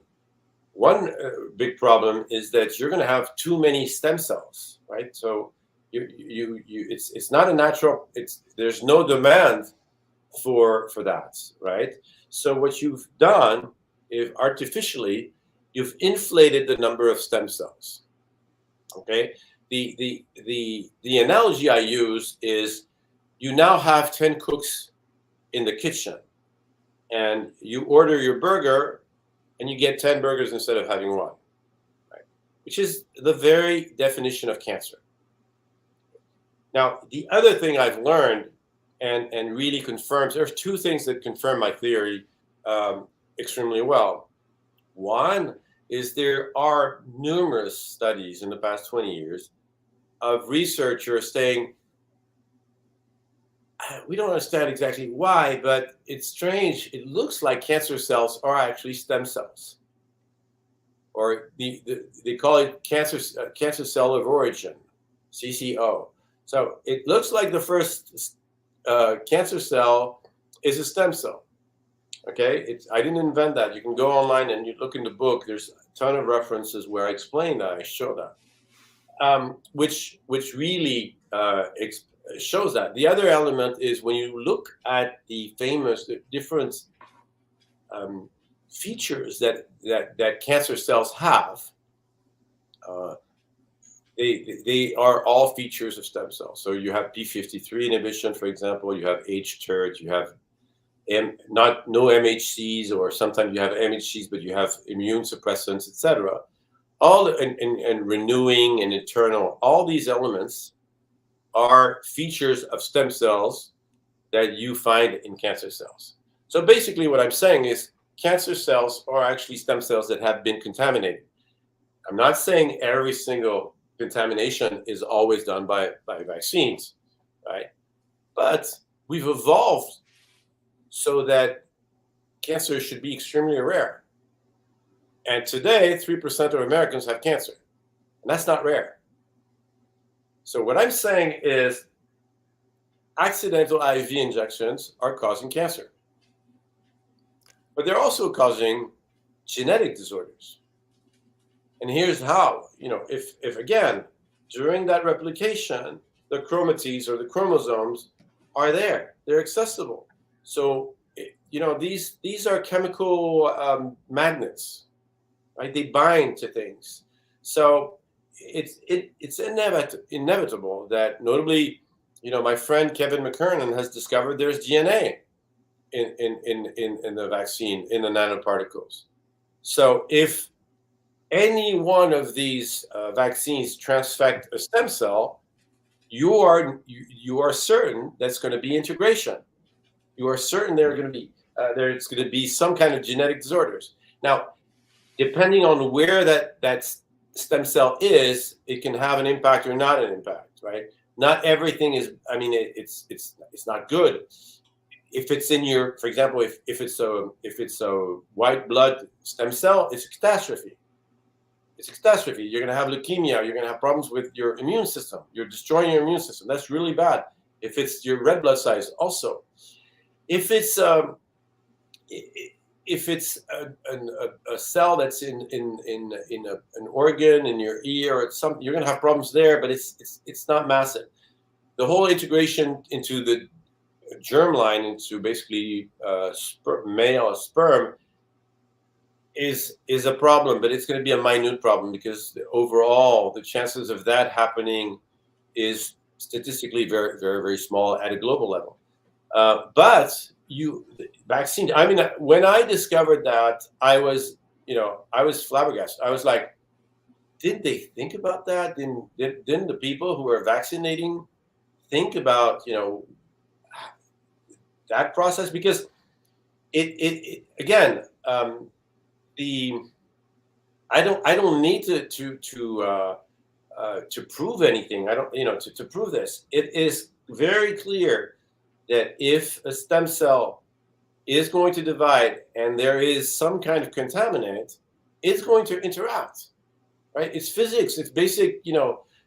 One big problem is that you're going to have too many stem cells, right? So it's not a natural. There's no demand for that, right? So what you've done, if artificially, you've inflated the number of stem cells. Okay. The analogy I use is you now have 10 cooks in the kitchen, and you order your burger, and you get 10 burgers instead of having one, right? Which is the very definition of cancer. Now, the other thing I've learned and really confirms, there's two things that confirm my theory extremely well. One is there are numerous studies in the past 20 years of researchers saying, we don't understand exactly why, but it's strange. It looks like cancer cells are actually stem cells, or they call it cancer cell of origin, CCO. So it looks like the first cancer cell is a stem cell. Okay, I didn't invent that. You can go online and you look in the book. There's a ton of references where I explain that. I show that, which really shows that. The other element is when you look at the different features that cancer cells have, they are all features of stem cells. So you have p53 inhibition, for example. You have hTERT. You have no MHCs, or sometimes you have MHCs, but you have immune suppressants, etc. All and renewing and internal. All these elements are features of stem cells that you find in cancer cells. So basically what I'm saying is cancer cells are actually stem cells that have been contaminated. I'm not saying every single contamination is always done by vaccines, right? But we've evolved so that cancer should be extremely rare. And today, 3% of Americans have cancer. And that's not rare. So what I'm saying is accidental IV injections are causing cancer. But they're also causing genetic disorders. And here's how. If again, during that replication, the chromatids or the chromosomes are there. They're accessible. So, these are chemical magnets, right? They bind to things. So it's inevitable that, notably, my friend Kevin McKernan has discovered there's DNA in the vaccine, in the nanoparticles. So if any one of these vaccines transfect a stem cell, you are certain that's going to be integration. You are certain there's going to be some kind of genetic disorders. Now, depending on where that stem cell is, it can have an impact or not an impact, right? Not everything is. I mean, it's not good. If it's in your, for example, if it's a white blood stem cell, it's a catastrophe. It's a catastrophe. You're going to have leukemia. You're going to have problems with your immune system. You're destroying your immune system. That's really bad. If it's your red blood cells, also. If it's a cell that's in an organ in your ear or something, you're going to have problems there. But it's not massive. The whole integration into the germline, into basically male sperm, is a problem, but it's going to be a minute problem, because overall the chances of that happening is statistically very, very, very small at a global level. But vaccine. I mean, when I discovered that, I was flabbergasted. I was like, didn't they think about that? Didn't the people who are vaccinating think about that process? Because it again. I don't need to prove anything. I don't to prove this. It is very clear that if a stem cell is going to divide and there is some kind of contaminant, it's going to interact, right? It's physics. It's basic.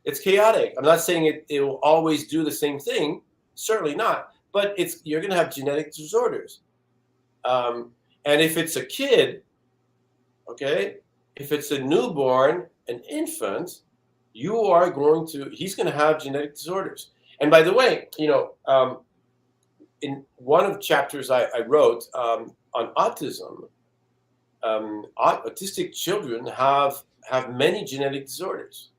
It's chaotic. I'm not saying it will always do the same thing. Certainly not. But you're going to have genetic disorders. And if it's a kid, okay, if it's a newborn, an infant, he's going to have genetic disorders. And by the way, in one of the chapters I wrote on autism, autistic children have many genetic disorders.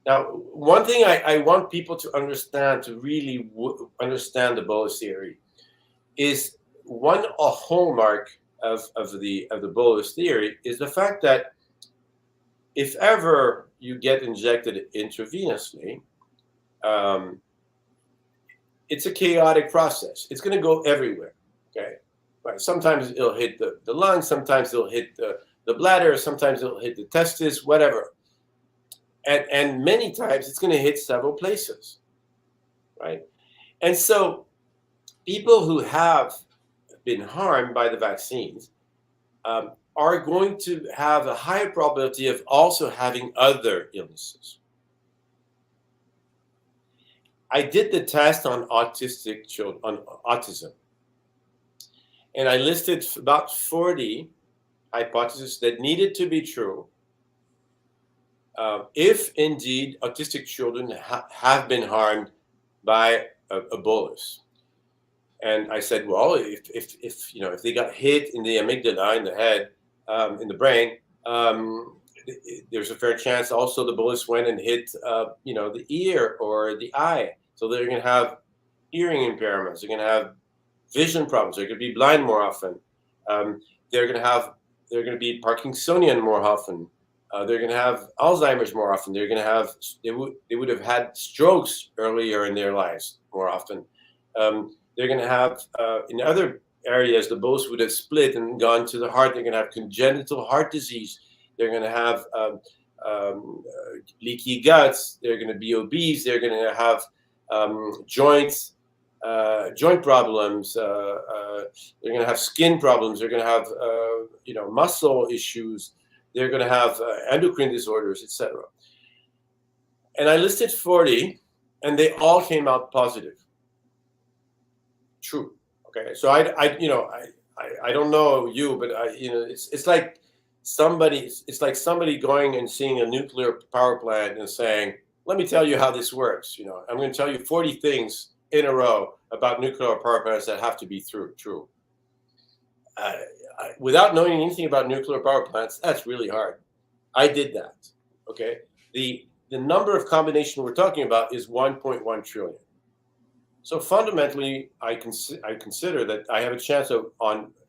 Now, one thing I want people to understand, to really understand the Bolus theory, is a hallmark of the Bolus theory is the fact that if ever you get injected intravenously, it's a chaotic process. It's going to go everywhere. Okay, right. Sometimes it'll hit the lungs. Sometimes it'll hit the bladder. Sometimes it'll hit the testis. Whatever. And many times it's going to hit several places. Right. And so people who have been harmed by the vaccines are going to have a higher probability of also having other illnesses. I did the test on autistic children, on autism, and I listed about 40 hypotheses that needed to be true if indeed autistic children have been harmed by a bolus. And I said, well, if they got hit in the amygdala, in the head, in the brain, there's a fair chance also the bolus went and hit, the ear or the eye. So they're going to have hearing impairments. They're going to have vision problems. They're going to be blind more often. They're going to be Parkinsonian more often. They're going to have Alzheimer's more often. They're going to have, they would have had strokes earlier in their lives more often. They're going to have, in other areas, the bolus would have split and gone to the heart. They're going to have congenital heart disease. They're going to have leaky guts. They're going to be obese. They're going to have joints joint problems. They're going to have skin problems. They're going to have muscle issues. They're going to have endocrine disorders, etc. And I listed 40, and they all came out positive. True. Okay. So I don't know you, but it's like somebody going and seeing a nuclear power plant and saying, "Let me tell you how this works." I'm going to tell you 40 things in a row about nuclear power plants that have to be true. Without knowing anything about nuclear power plants, that's really hard. I did that. Okay. The number of combination we're talking about is 1.1 trillion. So fundamentally, I consider that I have a chance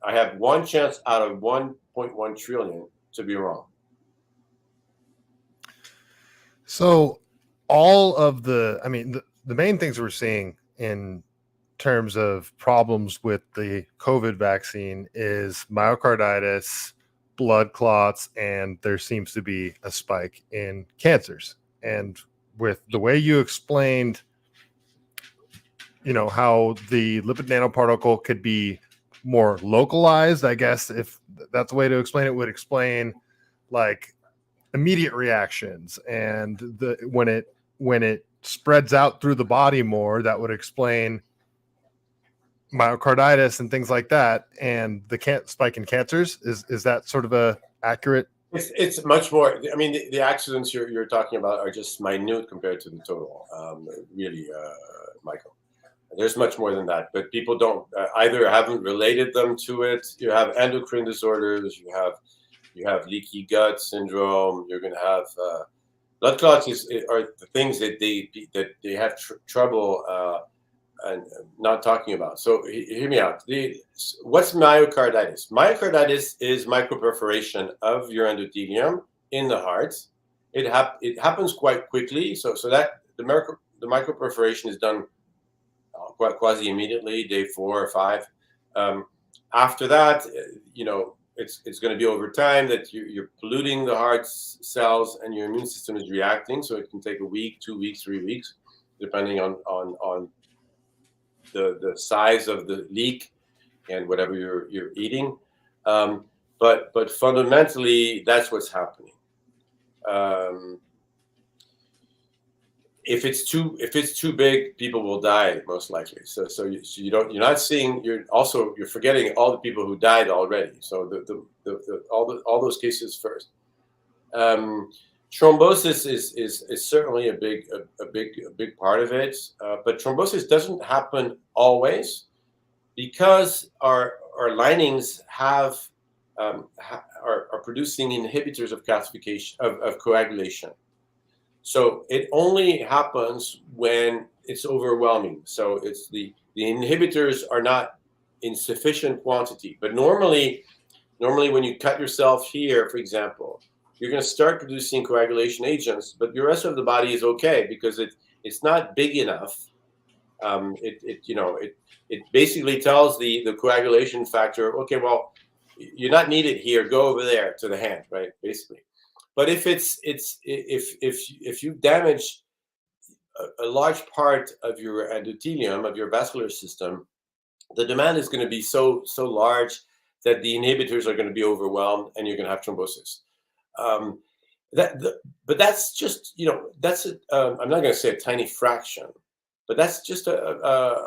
I have one chance out of 1.1 trillion to be wrong. So all of the main things we're seeing in terms of problems with the COVID vaccine is myocarditis, blood clots, and there seems to be a spike in cancers. And with the way you explained, how the lipid nanoparticle could be more localized, I guess, if that's the way to explain it, would explain like immediate reactions, and when it spreads out through the body more, that would explain myocarditis and things like that, and the spike in cancers. Is that sort of a accurate? It's much more. I mean, the accidents you're talking about are just minute compared to the total. Really, Michael. There's much more than that, but people don't either haven't related them to it. You have endocrine disorders. You have leaky gut syndrome. You're going to have blood clots are the things that they have trouble and not talking about. So hear me out. What's myocarditis? Myocarditis is microperforation of your endothelium in the heart. It happens quite quickly. So that the microperforation is done quasi immediately, day 4 or 5. After that, it's going to be over time that you're polluting the heart cells and your immune system is reacting. So it can take a week, 2 weeks, 3 weeks, depending on the size of the leak and whatever you're eating. But fundamentally, that's what's happening. If it's too big, people will die most likely. So you're forgetting all the people who died already. So all those cases first. Thrombosis is certainly a big part of it, but thrombosis doesn't happen always because our linings are producing inhibitors of calcification of coagulation. So it only happens when it's overwhelming. So it's the inhibitors are not in sufficient quantity. But normally when you cut yourself here, for example, you're going to start producing coagulation agents, but the rest of the body is okay because it's not big enough. It basically tells the coagulation factor, okay, well, you're not needed here. Go over there to the hand, right? Basically. But if you damage a large part of your endothelium, of your vascular system, the demand is going to be so large that the inhibitors are going to be overwhelmed, and you're going to have thrombosis. But that's just I'm not going to say a tiny fraction, but that's just a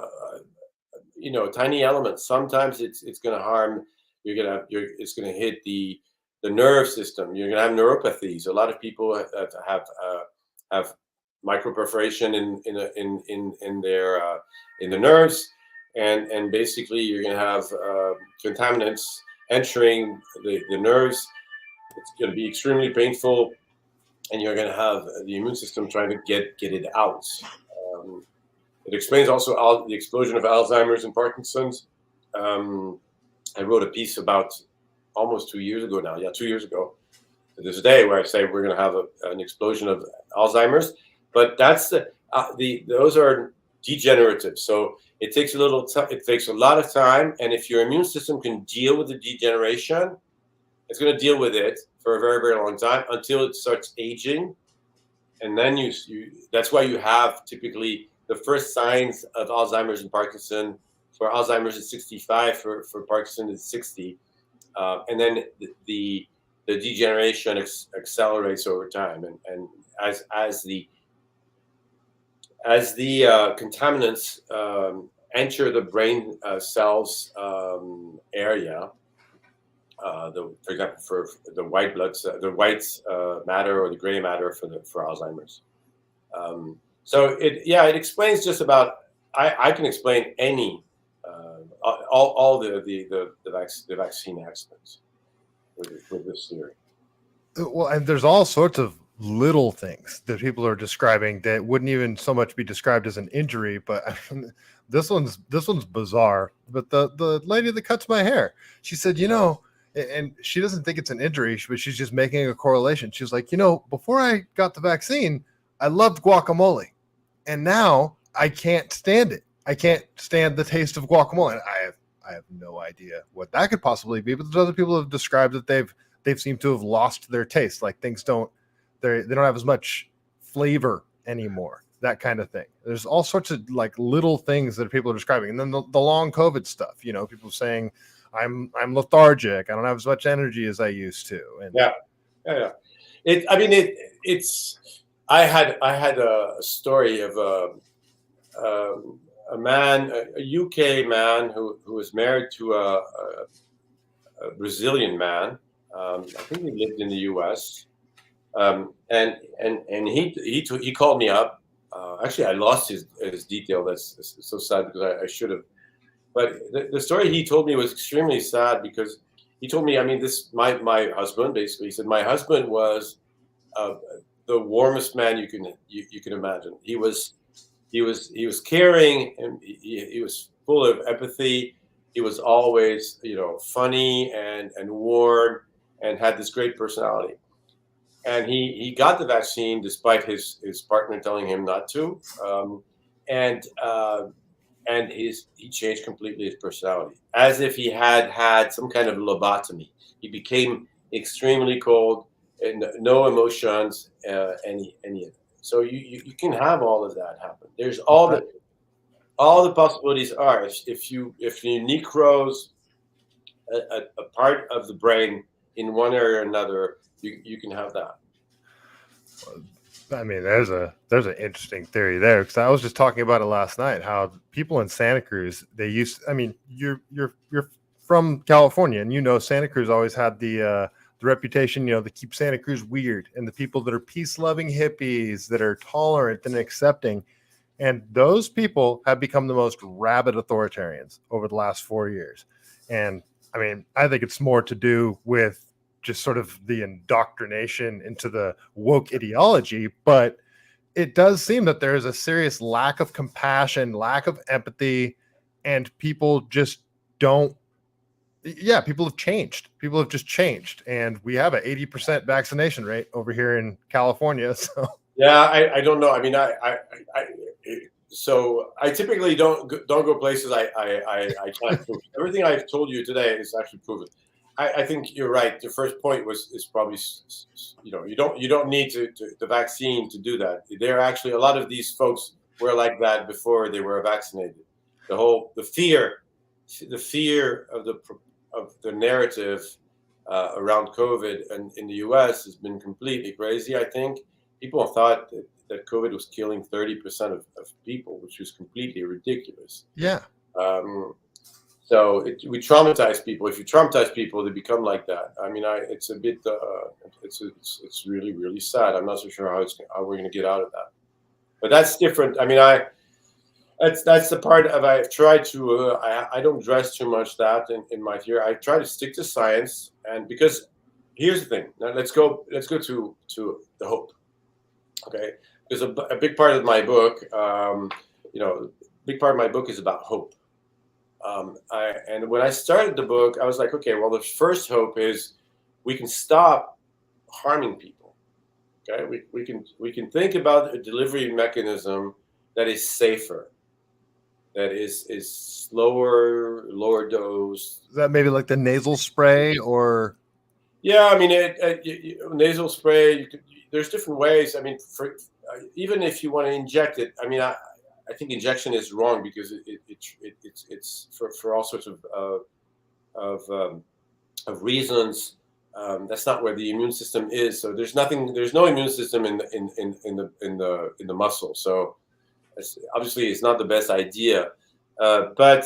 tiny element. Sometimes it's going to harm. It's going to hit the nerve system. You're going to have neuropathies. A lot of people have microperforation in the nerves, and basically you're going to have contaminants entering the nerves. It's going to be extremely painful, and you're going to have the immune system trying to get it out. It explains also the explosion of Alzheimer's and Parkinson's. I wrote a piece about almost 2 years ago now. Yeah, 2 years ago to this day, where I say we're going to have an explosion of Alzheimer's. But that's those are degenerative. So it takes it takes a lot of time, and if your immune system can deal with the degeneration, it's going to deal with it for a very, very long time until it starts aging, and then that's why you have typically the first signs of Alzheimer's and Parkinson. For Alzheimer's, it's 65. For Parkinson, it's 60. And then the degeneration accelerates over time, and as the contaminants enter the brain cells area, for example, for the white matter or the gray matter for Alzheimer's. So it explains just about. I can explain any all the vaccine accidents with this theory. Well, and there's all sorts of little things that people are describing that wouldn't even so much be described as an injury, but I mean, this one's bizarre. But the lady that cuts my hair, she said, and she doesn't think it's an injury, but she's just making a correlation. She's like, before I got the vaccine, I loved guacamole, and now I can't stand it. I can't stand the taste of guacamole. And I have no idea what that could possibly be, but there's other people who have described that they've seemed to have lost their taste. Like things they don't have as much flavor anymore, that kind of thing. There's all sorts of like little things that people are describing. And then the long COVID stuff, people saying I'm lethargic. I don't have as much energy as I used to. And yeah. I had a story of a man, a UK man who was married to a Brazilian man. I think he lived in the US. And he called me up. Actually, I lost his detail. That's so sad because I should have. But the story he told me was extremely sad because he told me, my husband, basically, he said, my husband was the warmest man you can imagine. He was caring, and he was full of empathy. He was always, funny and warm, and had this great personality. And he got the vaccine despite his partner telling him not to, and he changed completely his personality, as if he had some kind of lobotomy. He became extrememely cold and no emotions, so you can have all of that happen. There's all the possibilities are if you necrose a part of the brain in one area or another, you can have that. I mean, there's an interesting theory there, because I was just talking about it last night. How people in Santa Cruz, you're from California, and Santa Cruz always had the reputation, to keep Santa Cruz weird, and the people that are peace-loving hippies that are tolerant and accepting, and those people have become the most rabid authoritarians over the last 4 years. And I think it's more to do with just sort of the indoctrination into the woke ideology, but it does seem that there is a serious lack of compassion, lack of empathy, and people just don't. Yeah, people have changed. People have just changed, and we have an 80% vaccination rate over here in California. So yeah, I don't know. So I typically don't go places I can't prove. Everything I've told you today is actually proven. I think you're right. The first point is probably, you don't need the vaccine to do that. There are actually a lot of these folks were like that before they were vaccinated. The fear of the narrative around COVID and in the US has been completely crazy. I think people thought that COVID was killing 30% of people, which was completely ridiculous. Yeah. So we traumatize people. If you traumatize people, they become like that. It's a bit, it's really, really sad. I'm not so sure how we're going to get out of that. But that's different. That's the part of I've tried to. I don't dress too much that in my theory. I try to stick to science, and because here's the thing. Now let's go to the hope. Okay, because a big part of my book, big part of my book is about hope. And when I started the book, I was like, okay, well, the first hope is we can stop harming people. Okay, we can think about a delivery mechanism that is safer, that is slower, lower dose. Is that maybe like the nasal spray or? Yeah, nasal spray. There's different ways. Even if you want to inject it, I think injection is wrong because it's for all sorts of reasons. That's not where the immune system is. So there's no immune system in the muscle. So obviously it's not the best idea. But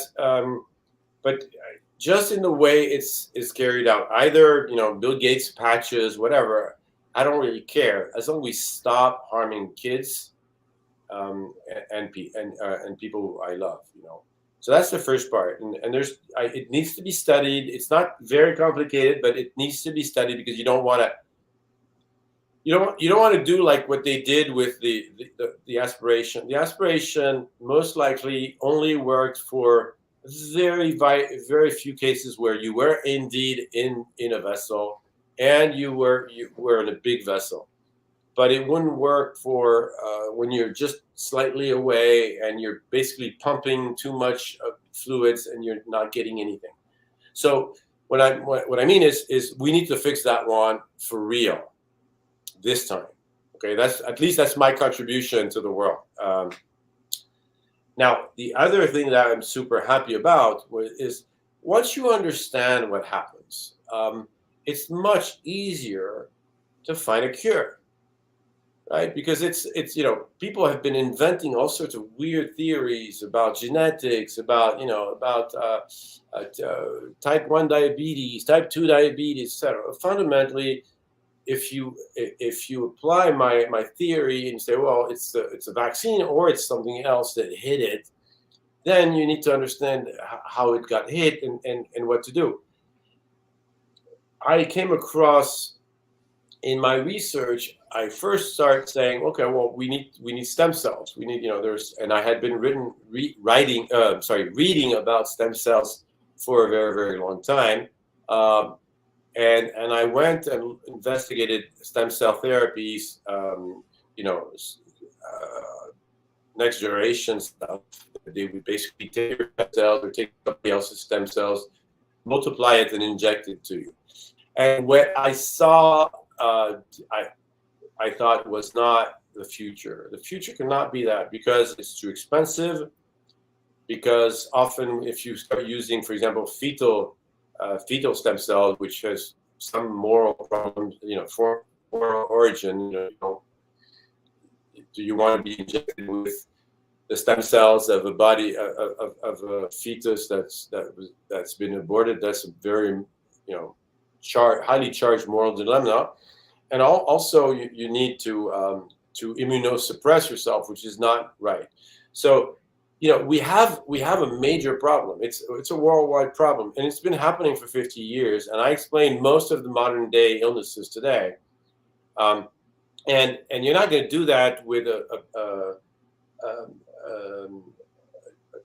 just in the way it's carried out, either Bill Gates patches, whatever, I don't really care as long as we stop harming kids and people I love. So that's the first part, and it needs to be studied. It's not very complicated, but it needs to be studied because you don't want to do like what they did with the aspiration. The aspiration most likely only worked for very few cases where you were indeed in a vessel and you were in a big vessel, but it wouldn't work for when you're just slightly away and you're basically pumping too much fluids and you're not getting anything. So what I mean is we need to fix that one for real this time. Okay, that's my contribution to the world. Now, the other thing that I'm super happy about is once you understand what happens, it's much easier to find a cure, right? Because it's people have been inventing all sorts of weird theories about genetics, about type 1 diabetes, type 2 diabetes, etc. Fundamentally, if you apply my theory and say, well, it's a vaccine or it's something else that hit it, then you need to understand how it got hit and what to do. I came across in my research, I first started saying, okay, well, we need stem cells. We need, and I had been reading about stem cells for a very, very long time. And I went and investigated stem cell therapies, next generation stuff. They would basically take your stem cells or take somebody else's stem cells, multiply it and inject it to you. And what I saw, I thought was not the future. The future cannot be that because it's too expensive. Because often, if you start using, for example, fetal stem cells, which has some moral problems, for origin, do you want to be injected with the stem cells of a body of a fetus that's been aborted? That's a very, highly charged moral dilemma. And also you need to immunosuppress yourself, which is not right. So, we have a major problem. It's a worldwide problem, and it's been happening for 50 years. And I explained most of the modern day illnesses today. And you're not going to do that with a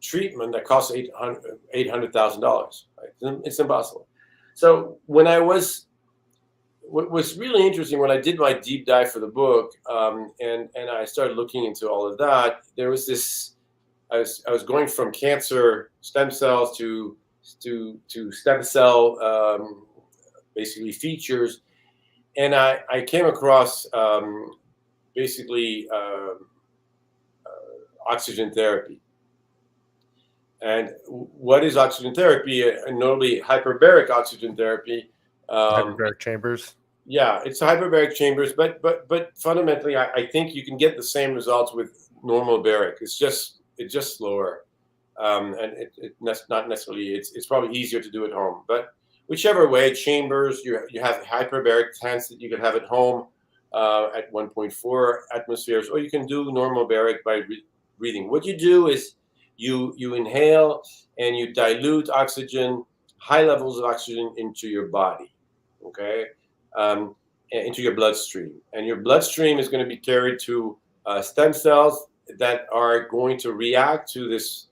treatment that costs $800,000. Right? It's impossible. So what was really interesting when I did my deep dive for the book, and I started looking into all of that, there was this. I was going from cancer stem cells to stem cell basically features, and I came across basically oxygen therapy. And what is oxygen therapy? And notably hyperbaric oxygen therapy. Hyperbaric chambers. Yeah, it's hyperbaric chambers, but fundamentally, I think you can get the same results with normal baric. It's just slower, and it's not necessarily. It's probably easier to do at home. But whichever way, chambers, you have hyperbaric tanks that you can have at home at 1.4 atmospheres, or you can do normal baric by breathing. What you do is you inhale and you dilute oxygen, high levels of oxygen into your body, okay, into your bloodstream, and your bloodstream is going to be carried to stem cells that are going to react to this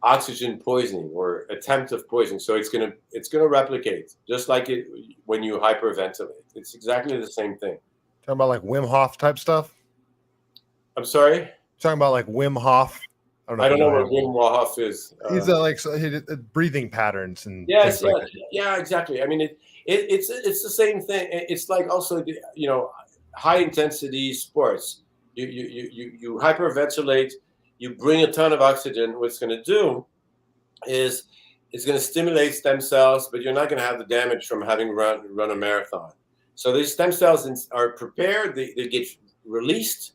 oxygen poisoning or attempt of poisoning. So it's gonna replicate just like it when you hyperventilate. It's exactly the same thing. Talking about like Wim Hof type stuff. I'm sorry. Talking about like Wim Hof. I don't know what Wim Hof is. He's like breathing patterns and yes, things like that. Yeah, exactly. I mean, it's the same thing. It's like also high intensity sports. You hyperventilate, you bring a ton of oxygen, what it's going to do is it's going to stimulate stem cells, but you're not going to have the damage from having run a marathon. So these stem cells are prepared, they get released,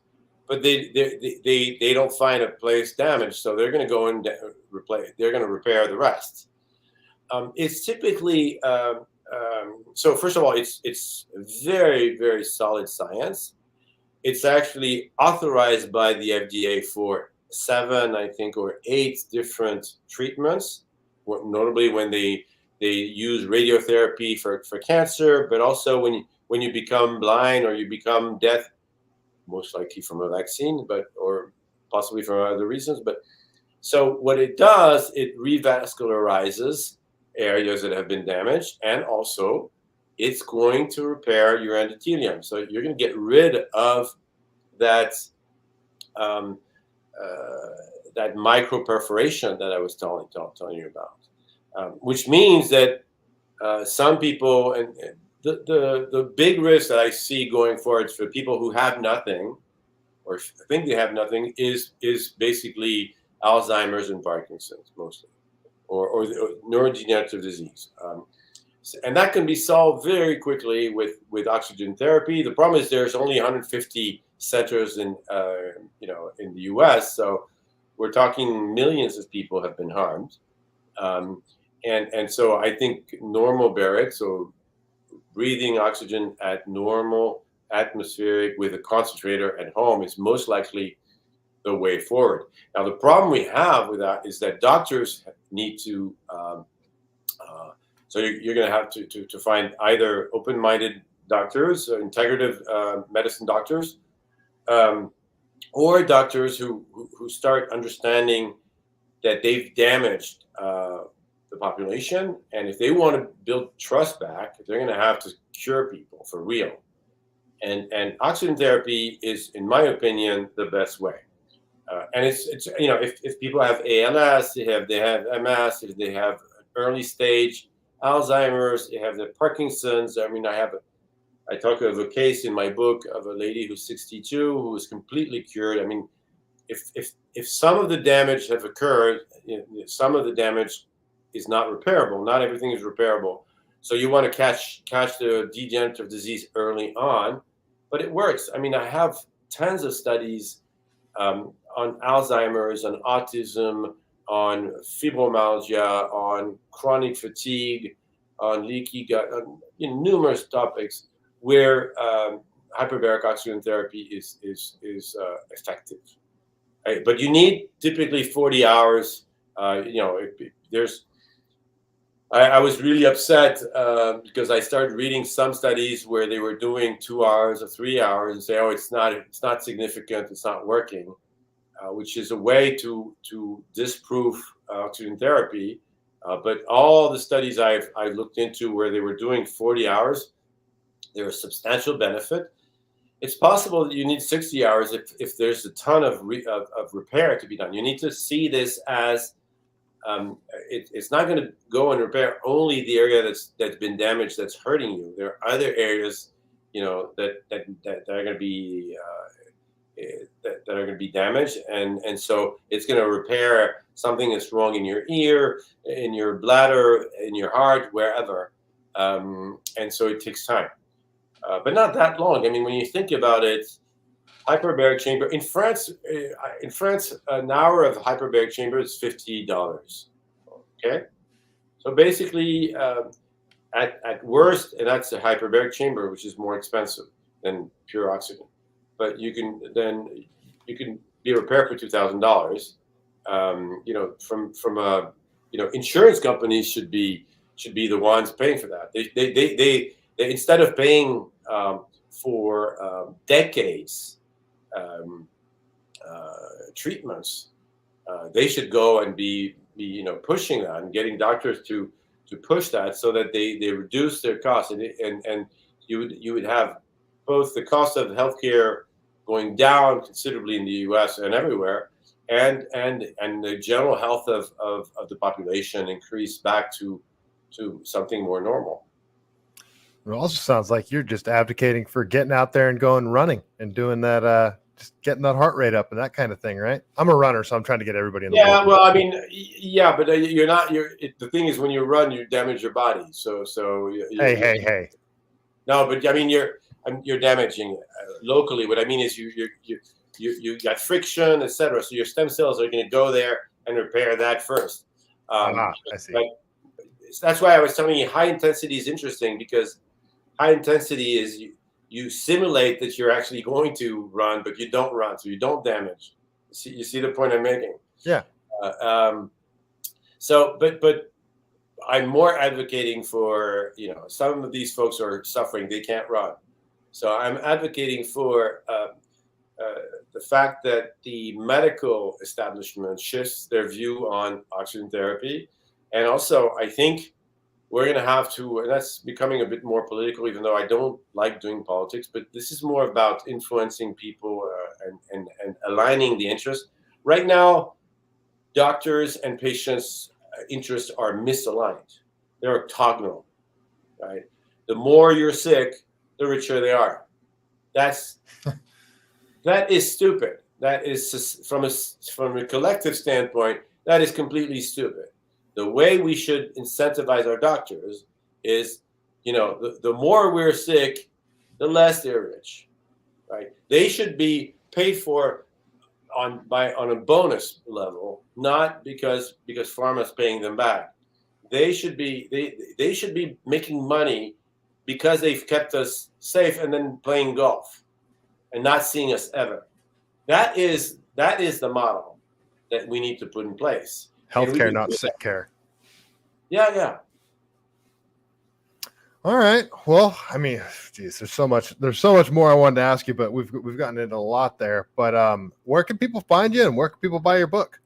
but they don't find a place damaged, so they're going to go and they're going to repair the rest. It's typically so first of all, it's very, very solid science. It's actually authorized by the FDA for 7, I think, or 8 different treatments, notably when they use radiotherapy for cancer, but also when you become blind or you become deaf, most likely from a vaccine, or possibly for other reasons. But so what it does, it revascularizes areas that have been damaged, and also it's going to repair your endothelium. So you're going to get rid of that that microperforation that I was telling you about, which means that some people, and the big risk that I see going forward for people who have nothing or think they have nothing is basically Alzheimer's and Parkinson's mostly, or neurodegenerative disease. And that can be solved very quickly with oxygen therapy. The problem is there's only 150 centers in in the U.S., so we're talking millions of people have been harmed. And so I think normal barracks, so breathing oxygen at normal atmospheric with a concentrator at home, is most likely the way forward. Now, the problem we have with that is that doctors need to, so you're going to have to find either open-minded doctors, integrative medicine doctors, or doctors who start understanding that they've damaged the population, and if they want to build trust back, they're going to have to cure people for real. And oxygen therapy is, in my opinion, the best way. And it's if people have ALS, they have MS, if they have early stage Alzheimer's, they have the Parkinson's. I mean, I talk of a case in my book of a lady who's 62 who was completely cured. I mean, if some of the damage have occurred, some of the damage is not repairable. Not everything is repairable. So you want to catch the degenerative disease early on, but it works. I mean, I have tons of studies on Alzheimer's, on autism, on fibromyalgia, on chronic fatigue, on leaky gut, on numerous topics where hyperbaric oxygen therapy is effective. Right? But you need typically 40 hours. I was really upset because I started reading some studies where they were doing 2 hours or 3 hours and say, oh, it's not significant, it's not working, which is a way to disprove oxygen therapy. But all the studies I've looked into where they were doing 40 hours, there was substantial benefit. It's possible that you need 60 hours if there's a ton of repair to be done. You need to see this as it's not going to go and repair only the area that's been damaged, that's hurting you. There are other areas, that are going to be that are going to be damaged, and so it's going to repair something that's wrong in your ear, in your bladder, in your heart, wherever. And so it takes time, but not that long. I mean, when you think about it, hyperbaric chamber in France, an hour of hyperbaric chamber is $50. Okay, so basically, at worst, and that's a hyperbaric chamber, which is more expensive than pure oxygen, but you can be repaired for $2,000. From insurance companies should be the ones paying for that. They instead of paying for decades treatments, they should go and be pushing that and getting doctors to push that so that they reduce their costs, and you would have both the cost of healthcare going down considerably in the U.S. and everywhere, and the general health of the population increase back to something more normal. It also sounds like you're just advocating for getting out there and going running and doing that just getting that heart rate up and that kind of thing, right? I'm a runner, so I'm trying to get everybody in the Yeah, book. well, I mean, yeah, but you're not. The thing is, when you run, you damage your body. So Hey. No, but I mean, you're damaging locally. What I mean is, you got friction, etc. So your stem cells are going to go there and repair that first. I see. But that's why I was telling you, high intensity is interesting, because high intensity is you simulate that you're actually going to run, but you don't run, so you don't damage. You see the point I'm making? Yeah. So, but I'm more advocating for, some of these folks are suffering, they can't run. So I'm advocating for the fact that the medical establishment shifts their view on oxygen therapy. And also, I think we're going to have to, and that's becoming a bit more political, even though I don't like doing politics, but this is more about influencing people and aligning the interests. Right now, doctors and patients' interests are misaligned. They're orthogonal, right? The more you're sick, the richer they are. That is stupid. That is, from a collective standpoint, that is completely stupid. The way we should incentivize our doctors is, the more we're sick, the less they're rich, right? They should be paid for on a bonus level, not because pharma's paying them back. They should be making money because they've kept us safe and then playing golf and not seeing us ever. That is the model that we need to put in place. Healthcare, not sick care. Yeah. All right. Well, I mean, geez, there's so much more I wanted to ask you, but we've gotten into a lot there. But where can people find you, and where can people buy your book?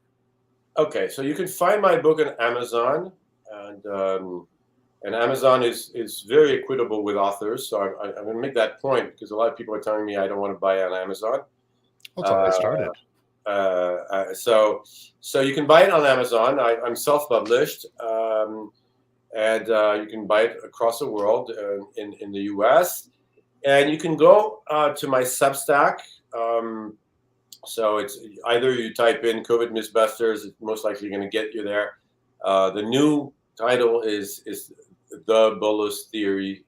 Okay, so you can find my book on Amazon, and Amazon is very equitable with authors. So I'm going to make that point, because a lot of people are telling me I don't want to buy on Amazon. That's how I started. So you can buy it on Amazon. I'm self-published. And you can buy it across the world in the US. And you can go to my Substack. So it's either you type in COVID Mythbusters, it's most likely going to get you there. The new title is the Bolus Theory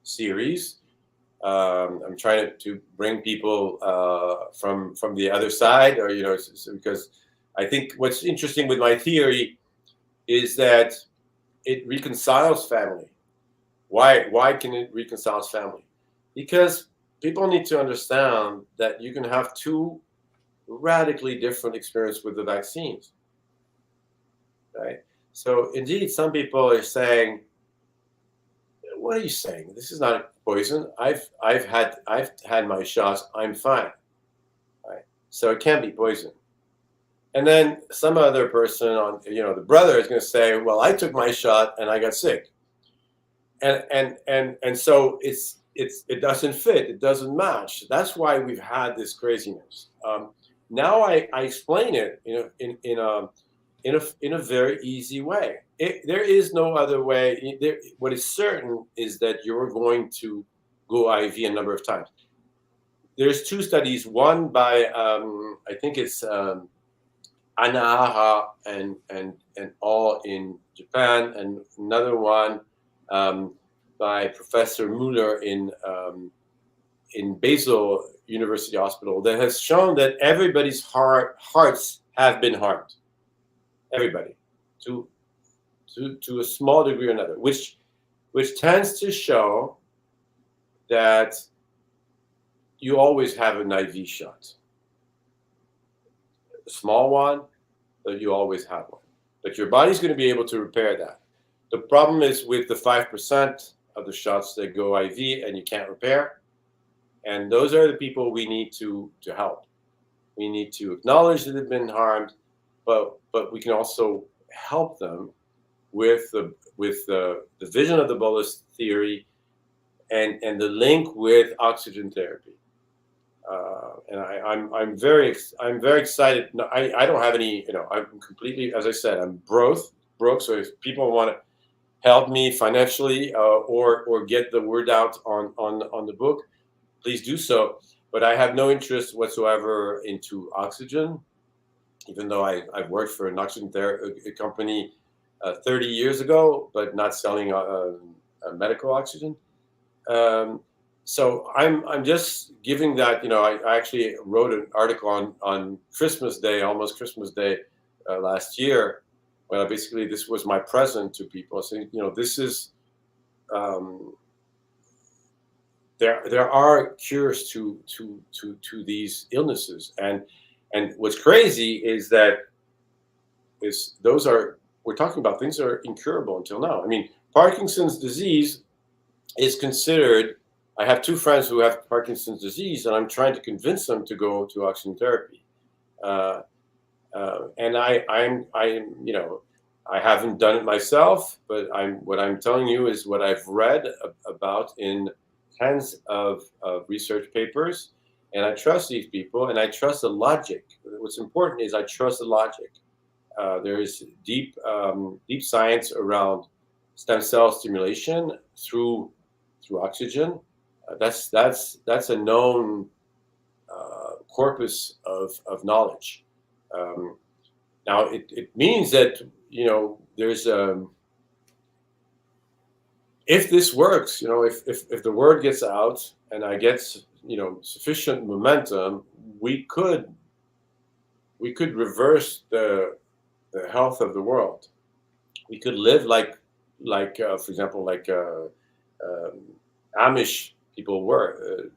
series. I'm trying to bring people from the other side, or because I think what's interesting with my theory is that it reconciles family. Why can it reconcile family? Because people need to understand that you can have two radically different experiences with the vaccines, right? So indeed, some people are saying, "What are you saying? This is not poison. I've had my shots. I'm fine." Right? So it can't be poison. And then some other person the brother is going to say, "Well, I took my shot and I got sick," and so it doesn't fit. It doesn't match. That's why we've had this craziness. Now I explain it in a very easy way. There is no other way. What is certain is that you're going to go IV a number of times. There's two studies. One by I think it's un-hirable and all in Japan, and another one by Professor Muller in Basel University Hospital, that has shown that everybody's hearts have been harmed. Everybody, to a small degree or another, which tends to show that you always have an IV shot. A small one, but you always have one. But your body's going to be able to repair that. The problem is with the 5% of the shots that go IV and you can't repair. And those are the people we need to help. We need to acknowledge that they've been harmed, but we can also help them with the vision of the Bolus theory and the link with oxygen therapy. And I'm very excited. No, I don't have any, I'm completely, as I said, I'm broke. So if people want to help me financially or get the word out on the book, please do so. but I have no interest whatsoever into oxygen, even though I've worked for an oxygen company 30 years ago, but not selling medical oxygen. So I'm just giving that, I actually wrote an article on Christmas Day, almost Christmas Day last year, where basically this was my present to people, saying, this is, there are cures to these illnesses, and what's crazy is that we're talking about things that are incurable until now. I mean, Parkinson's disease is considered. I have two friends who have Parkinson's disease, and I'm trying to convince them to go to oxygen therapy. And I haven't done it myself, but what I'm telling you is what I've read about in tens of research papers, and I trust these people, and I trust the logic. What's important is I trust the logic. There is deep science around stem cell stimulation through oxygen. That's a known corpus of knowledge. Now it means that there's if this works, if the word gets out and I get sufficient momentum, we could reverse the health of the world. We could live like for example, like Amish people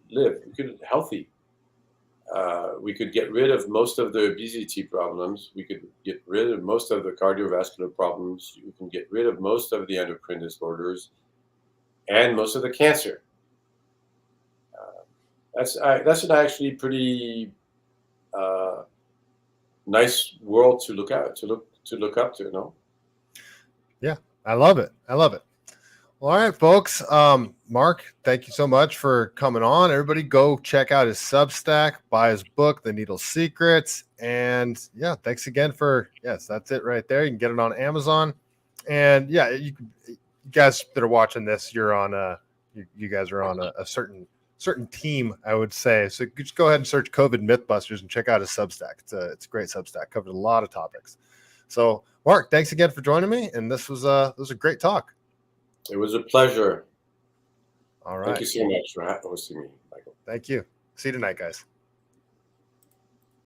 live. We could healthy. We could get rid of most of the obesity problems. We could get rid of most of the cardiovascular problems. We can get rid of most of the endocrine disorders and most of the cancer. That's an actually pretty nice world to look up to. No? Yeah, I love it. Well, all right, folks. Marc, thank you so much for coming on. Everybody go check out his Substack, buy his book, The Needle Secrets. And yeah, thanks again that's it right there. You can get it on Amazon. And yeah, you guys that are watching this, you're on you guys are on a certain team, I would say. So just go ahead and search COVID Mythbusters and check out his Substack. It's a great Substack, covered a lot of topics. So Marc, thanks again for joining me. And this was a great talk. It was a pleasure. All right. Thank you so much for hosting me, Michael. Thank you. See you tonight, guys.